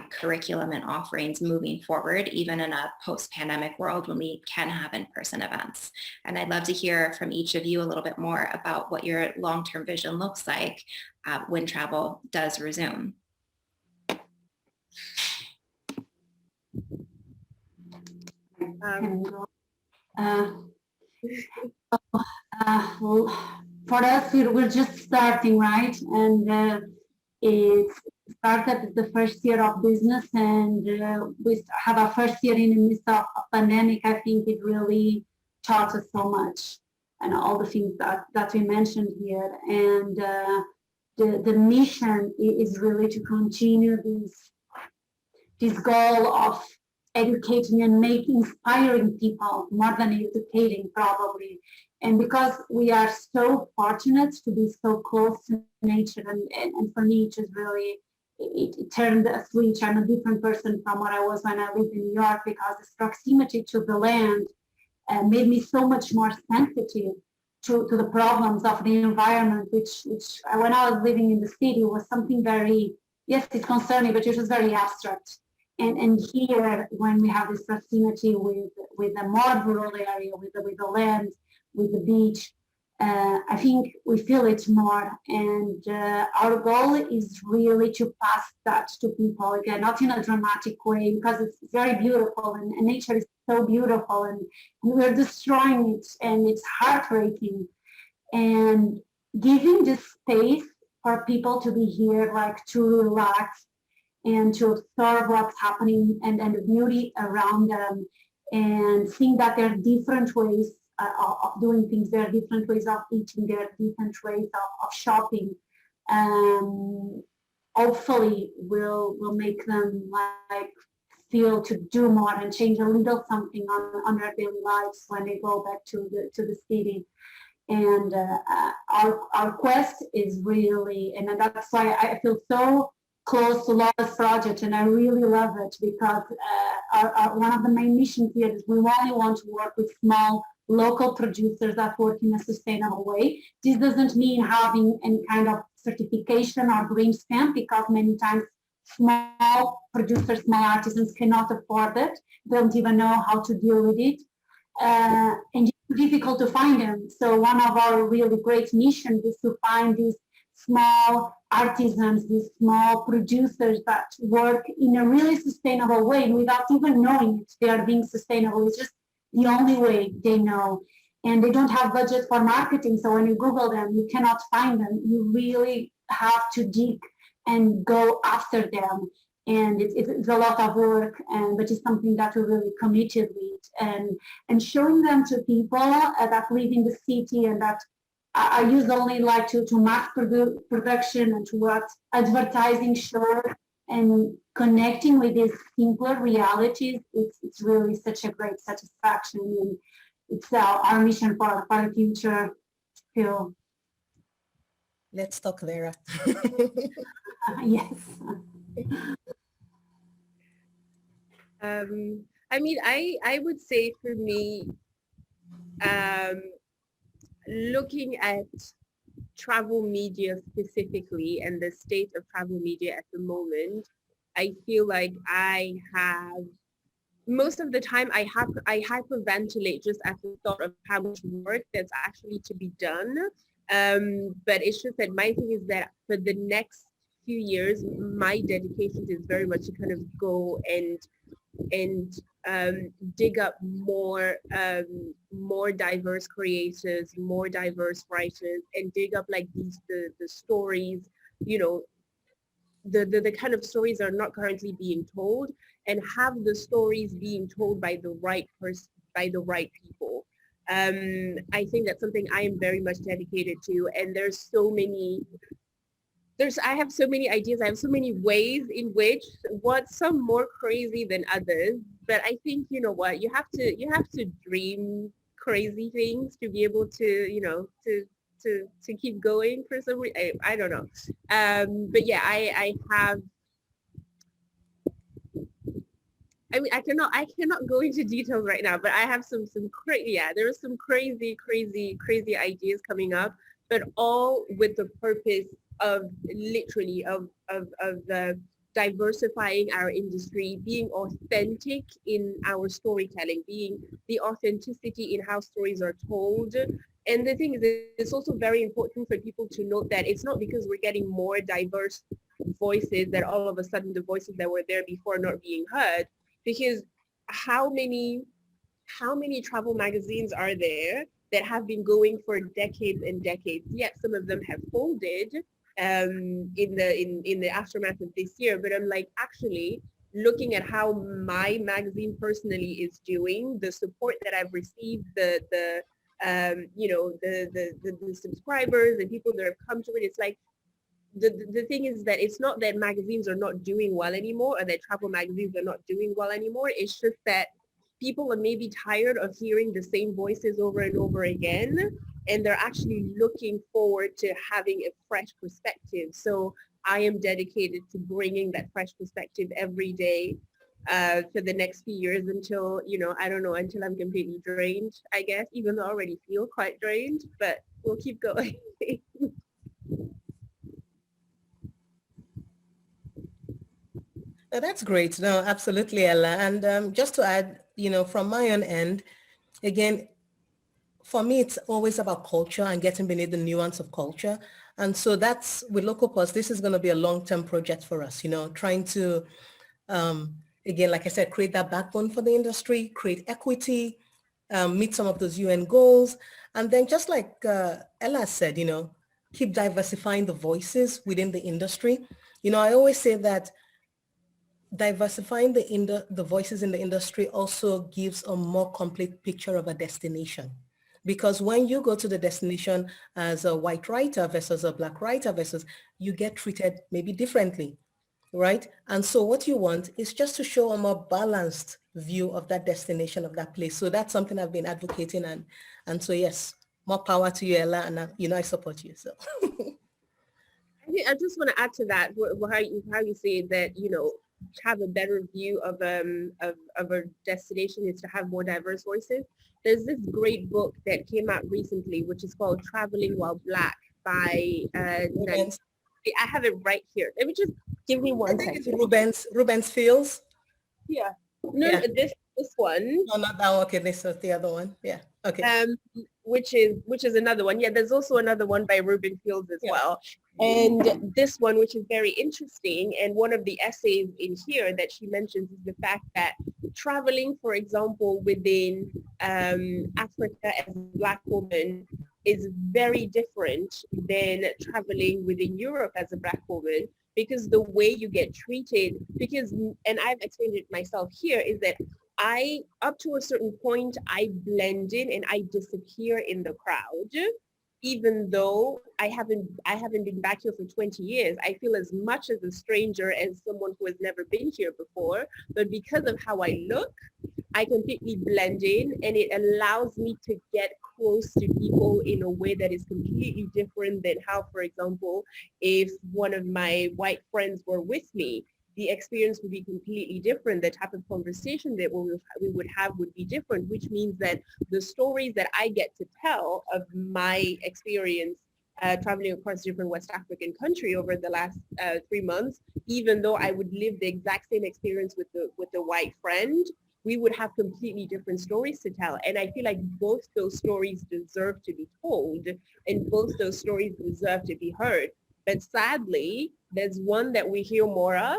curriculum and offerings moving forward, even in a post-pandemic world when we can have in-person events. And I'd love to hear from each of you a little bit more about what your long-term vision looks like when travel does resume. For us, we're just starting, right? And it's started the first year of business, and we have our first year in the midst of a pandemic. I think it really taught us so much, and all the things that we mentioned here. And the mission is really to continue this goal of educating and inspiring people more than educating, probably. And because we are so fortunate to be so close to nature, and for me, it just really, it turned a switch. I'm a different person from what I was when I lived in New York, because this proximity to the land made me so much more sensitive to the problems of the environment, which when I was living in the city was something very, yes, it's concerning, but it was very abstract. And here, when we have this proximity with the more rural area, with the land, with the beach, I think we feel it more. And our goal is really to pass that to people, again, not in a dramatic way, because it's very beautiful, and nature is so beautiful, and we're destroying it, and it's heartbreaking. And giving this space for people to be here, like to relax and to observe what's happening, and the beauty around them, and seeing that there are different ways of doing things, there are different ways of eating, there are different ways of shopping. Hopefully will make them like feel to do more and change a little something on their daily lives when they go back to the city. And our quest is really, and that's why I feel so close to Lola's project, and I really love it, because one of the main missions here is we only want to work with small local producers that work in a sustainable way. This doesn't mean having any kind of certification or green stamp, because many times small producers, small artisans cannot afford it, don't even know how to deal with it, and it's difficult to find them. So one of our really great missions is to find these small artisans, these small producers that work in a really sustainable way, and without even knowing it, they are being sustainable. It's just the only way they know. And they don't have budget for marketing, so when you Google them, you cannot find them. You really have to dig and go after them. And it's a lot of work, but it's something that we're really committed with. And showing them to people that live in the city, and that are used only like to mass production and to what advertising shows, and connecting with these simpler realities, it's really such a great satisfaction. And it's our mission for the future still. Let's talk, Vera. Yes. I mean, I would say for me, looking at travel media specifically and the state of travel media at the moment, I feel like most of the time I hyperventilate just at the thought of how much work that's actually to be done. But it's just that my thing is that for the next few years, my dedication is very much to kind of go and dig up more diverse creators, more diverse writers, and dig up like the stories, you know, the kind of stories that are not currently being told, and have the stories being told by the right person, by the right people. I think that's something I am very much dedicated to, and I have so many ideas. I have so many ways in which, some more crazy than others. But I think, you know what, you have to dream crazy things to be able to, you know, to keep going for some reason. I don't know. But yeah, I have. I mean, I cannot go into details right now, but I have there are some crazy ideas coming up, but all with the purpose of literally of diversifying our industry, being authentic in our storytelling, being the authenticity in how stories are told. And the thing is, it's also very important for people to note that it's not because we're getting more diverse voices that all of a sudden the voices that were there before are not being heard. Because how many travel magazines are there that have been going for decades and decades, yet some of them have folded, in the aftermath of this year. But I'm like, actually, looking at how my magazine personally is doing, the support that I've received, the subscribers and people that have come to it, it's like, the thing is that it's not that magazines are not doing well anymore or that travel magazines are not doing well anymore. It's just that people are maybe tired of hearing the same voices over and over again, and they're actually looking forward to having a fresh perspective. So I am dedicated to bringing that fresh perspective every day for the next few years until, I don't know, until I'm completely drained, I guess, even though I already feel quite drained, but we'll keep going. That's great. No, absolutely, Ella. And just to add, from my own end, again, for me, it's always about culture and getting beneath the nuance of culture. And so that's with Local Pulse, this is going to be a long-term project for us, trying to, again, like I said, create that backbone for the industry, create equity, meet some of those UN goals. And then just like Ella said, keep diversifying the voices within the industry. I always say that diversifying the voices in the industry also gives a more complete picture of a destination. Because when you go to the destination as a white writer versus a black writer versus, you get treated maybe differently, right? And so what you want is just to show a more balanced view of that destination, of that place. So that's something I've been advocating, and so yes, more power to you, Ella, and I support you. So I just want to add to that how you say that, to have a better view of a destination is to have more diverse voices. There's this great book that came out recently, which is called Traveling While Black by Rubens, I have it right here. Let me just give me I one think second. it's Rubens Fields. Yeah. No, Yeah. this one. No, not that one. Okay, this is the other one. Yeah. Okay. Which is another one. Yeah, there's also another one by Ruben Fields as Yeah. well. And this one, which is very interesting, and one of the essays in here that she mentions is the fact that traveling, for example, within Africa as a Black woman is very different than traveling within Europe as a Black woman, because the way you get treated, and I've explained it myself here, is that up to a certain point, I blend in and I disappear in the crowd. Even though I haven't been back here for 20 years, I feel as much as a stranger as someone who has never been here before. But because of how I look, I completely blend in, and it allows me to get close to people in a way that is completely different than how, for example, if one of my white friends were with me, the experience would be completely different. The type of conversation that we would have would be different, which means that the stories that I get to tell of my experience traveling across different West African country over the last 3 months, even though I would live the exact same experience with the white friend, we would have completely different stories to tell. And I feel like both those stories deserve to be told, and both those stories deserve to be heard. But sadly, there's one that we hear more of,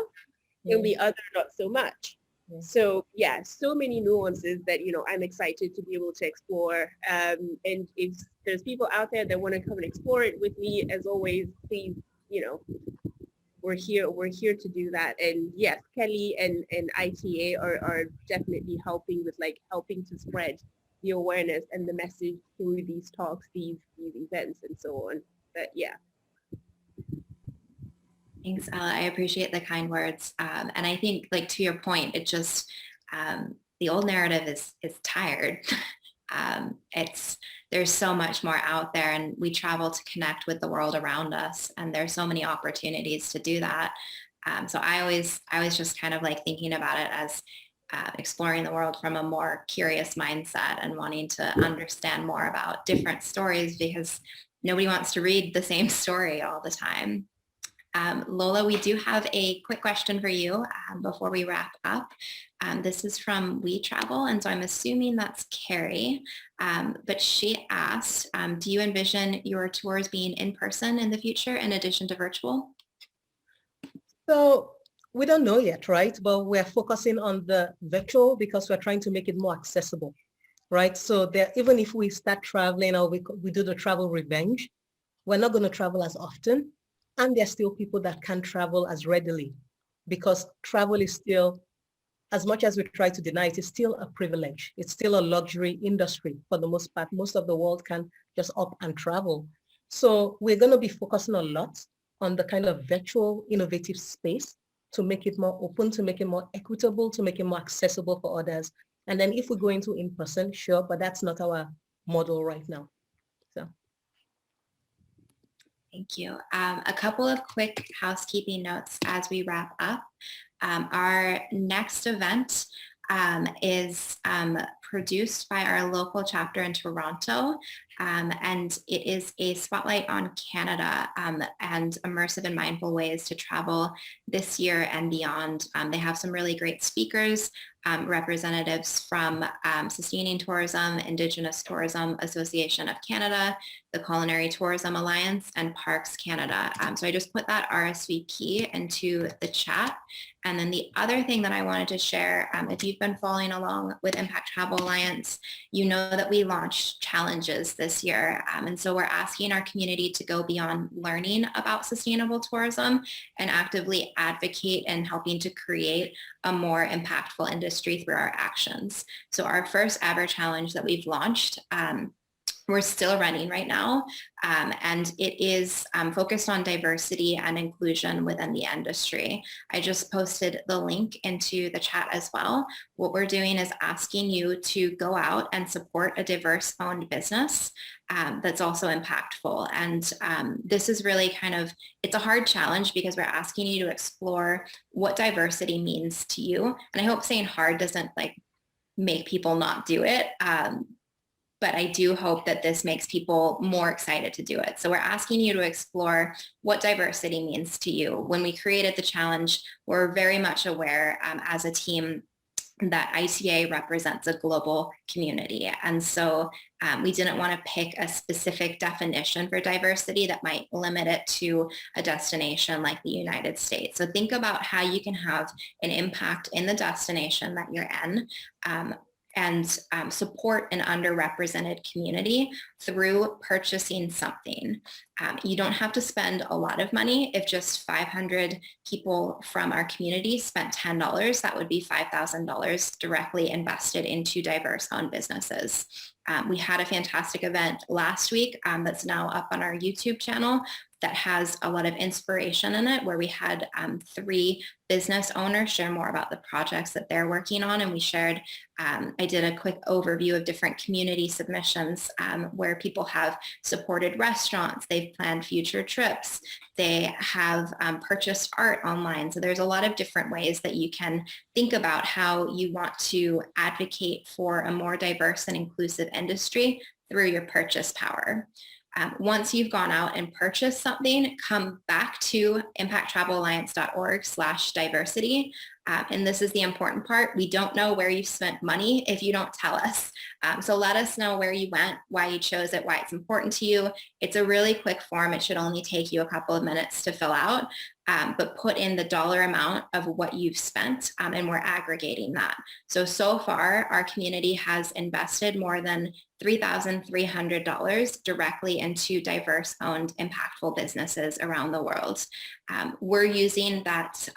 and the other not so much. So yeah, so many nuances that, I'm excited to be able to explore. And if there's people out there that want to come and explore it with me, as always, please, we're here to do that. And yes, Kelly and ITA are definitely helping with helping to spread the awareness and the message through these talks, these events and so on. But yeah. Thanks, Ella. I appreciate the kind words. And I think, to your point, it just, the old narrative is tired. There's so much more out there, and we travel to connect with the world around us, and there's so many opportunities to do that. So I was just kind of thinking about it as exploring the world from a more curious mindset and wanting to understand more about different stories, because nobody wants to read the same story all the time. Lola, we do have a quick question for you before we wrap up. This is from We Travel, and so I'm assuming that's Carrie. But she asked, do you envision your tours being in person in the future in addition to virtual? So we don't know yet, right? But we're focusing on the virtual because we're trying to make it more accessible, right? So even if we start traveling or we do the travel revenge, we're not going to travel as often. And there's still people that can't travel as readily because travel is still, as much as we try to deny it, it's still a privilege. It's still a luxury industry for the most part. Most of the world can just up and travel. So we're going to be focusing a lot on the kind of virtual innovative space to make it more open, to make it more equitable, to make it more accessible for others. And then if we go into in-person, sure, but that's not our model right now. So. Thank you. A couple of quick housekeeping notes as we wrap up. Our next event is produced by our local chapter in Toronto, and it is a spotlight on Canada and immersive and mindful ways to travel this year and beyond. They have some really great speakers, representatives from Sustaining Tourism, Indigenous Tourism Association of Canada, the Culinary Tourism Alliance, and Parks Canada. So I just put that RSVP into the chat. And then the other thing that I wanted to share, if you've been following along with Impact Travel Alliance, you know that we launched challenges this year. And so we're asking our community to go beyond learning about sustainable tourism and actively advocate and helping to create a more impactful industry through our actions. So our first ever challenge that we've launched, we're still running right now, and it is focused on diversity and inclusion within the industry. I just posted the link into the chat as well. What we're doing is asking you to go out and support a diverse owned business that's also impactful. And this is really kind of, it's a hard challenge because we're asking you to explore what diversity means to you. And I hope saying hard doesn't like make people not do it. But I do hope that this makes people more excited to do it. So we're asking you to explore what diversity means to you. When we created the challenge, we're very much aware as a team that ITA represents a global community. And so we didn't want to pick a specific definition for diversity that might limit it to a destination like the United States. So think about how you can have an impact in the destination that you're in, and support an underrepresented community through purchasing something. You don't have to spend a lot of money. If just 500 people from our community spent $10, that would be $5,000 directly invested into diverse-owned businesses. We had a fantastic event last week that's now up on our YouTube channel that has a lot of inspiration in it, where we had 3 business owners share more about the projects that they're working on. And we shared, I did a quick overview of different community submissions where people have supported restaurants, they've planned future trips, they have purchased art online. So there's a lot of different ways that you can think about how you want to advocate for a more diverse and inclusive industry through your purchase power. Once you've gone out and purchased something, come back to impacttravelalliance.org/diversity. And this is the important part. We don't know where you spent money if you don't tell us. So let us know where you went, why you chose it, why it's important to you. It's a really quick form. It should only take you a couple of minutes to fill out, but put in the dollar amount of what you've spent, and we're aggregating that. So far, our community has invested more than $3,300 directly into diverse-owned, impactful businesses around the world. We're using that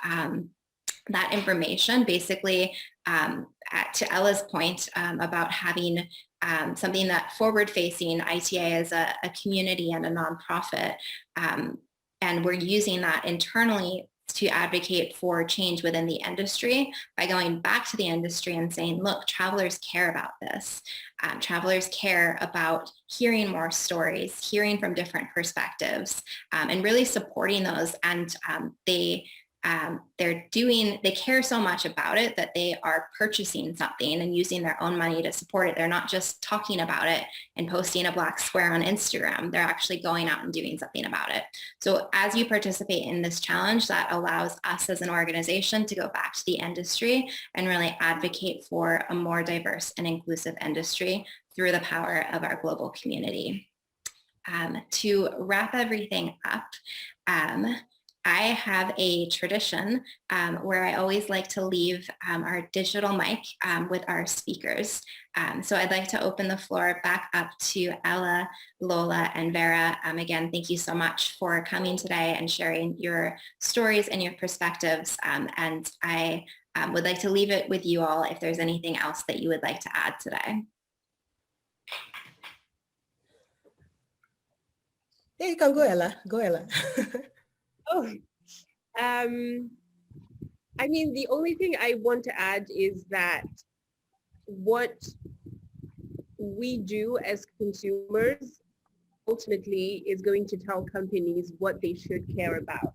information basically to Ella's point about having something that forward-facing ITA as a community and a nonprofit, and we're using that internally to advocate for change within the industry by going back to the industry and saying, look, travelers care about this. Travelers care about hearing more stories, hearing from different perspectives, and really supporting those. And they care so much about it that they are purchasing something and using their own money to support it. They're not just talking about it and posting a black square on Instagram. They're actually going out and doing something about it. So as you participate in this challenge, that allows us as an organization to go back to the industry and really advocate for a more diverse and inclusive industry through the power of our global community. To wrap everything up, I have a tradition where I always like to leave our digital mic with our speakers. So I'd like to open the floor back up to Ella, Lola, and Vera. Again, thank you so much for coming today and sharing your stories and your perspectives. And I would like to leave it with you all if there's anything else that you would like to add today. Yeah, you can go, Ella. Go, Ella. Oh, I mean, the only thing I want to add is that what we do as consumers ultimately is going to tell companies what they should care about.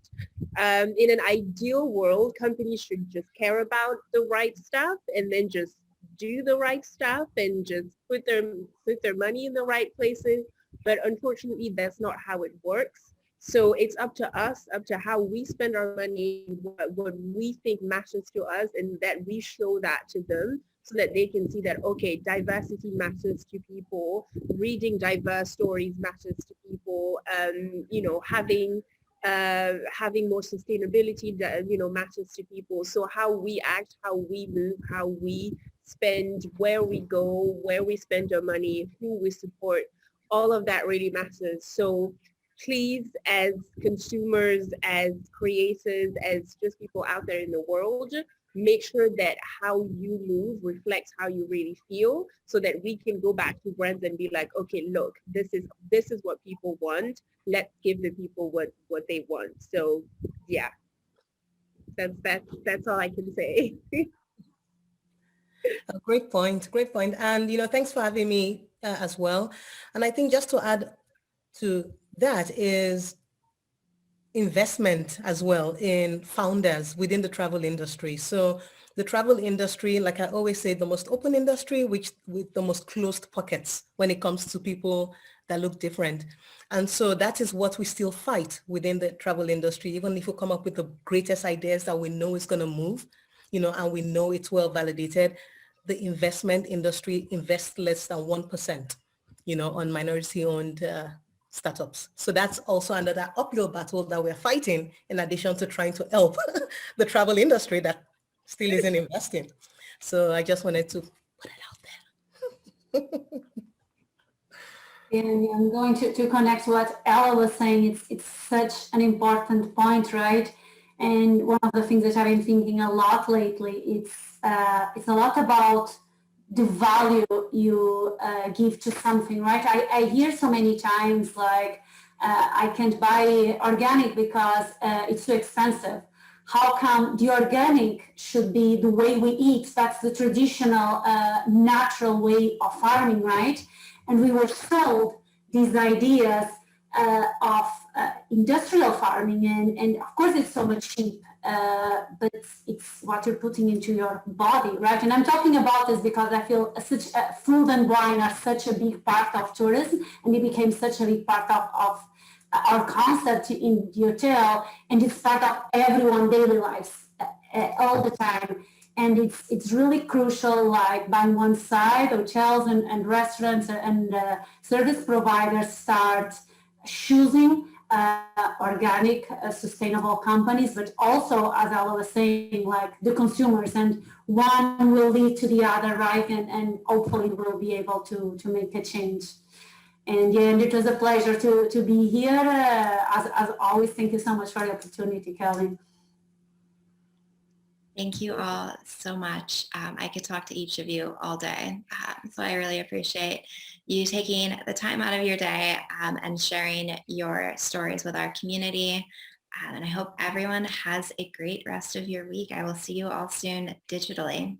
In an ideal world, companies should just care about the right stuff and then just do the right stuff and just put their money in the right places. But unfortunately, that's not how it works. So it's up to us, up to how we spend our money, what we think matters to us, and that we show that to them so that they can see that, okay, diversity matters to people, reading diverse stories matters to people, you know, having more sustainability that, you know, matters to people. So how we act, how we move, how we spend, where we go, where we spend our money, who we support, all of that really matters. So please, as consumers, as creators, as just people out there in the world, make sure that how you move reflects how you really feel so that we can go back to brands and be like, okay, look, this is what people want. Let's give the people what they want. So yeah, that's all I can say. Great point, great point. And, you know, thanks for having me as well. And I think just to add to that is investment as well in founders within the travel industry. So the travel industry, like I always say, the most open industry, which with the most closed pockets when it comes to people that look different. And so that is what we still fight within the travel industry, even if we come up with the greatest ideas that we know is going to move, you know, and we know it's well validated. The investment industry invests less than 1%, you know, on minority-owned startups. So that's also another uphill battle that we're fighting in addition to trying to help the travel industry that still isn't investing. So I just wanted to put it out there. And I'm going to connect what Ella was saying. It's such an important point, right? And one of the things that I've been thinking a lot lately, it's a lot about the value you give to something, right? I hear so many times like, I can't buy organic because it's too expensive. How come the organic should be the way we eat? That's the traditional, natural way of farming, right? And we were sold these ideas of industrial farming, and of course it's so much cheap, but it's what you're putting into your body, right? And I'm talking about this because I feel food and wine are such a big part of tourism, and it became such a big part of our concept in the hotel, and it's part of everyone's daily lives all the time. And it's really crucial, like by one side, hotels and restaurants and service providers start choosing organic, sustainable companies, but also, as Ella was saying, like the consumers, and one will lead to the other, right? And hopefully we'll be able to make a change. And yeah, and it was a pleasure to be here. As always, thank you so much for the opportunity, Kelly. Thank you all so much. I could talk to each of you all day. So I really appreciate you taking the time out of your day and sharing your stories with our community. And I hope everyone has a great rest of your week. I will see you all soon digitally.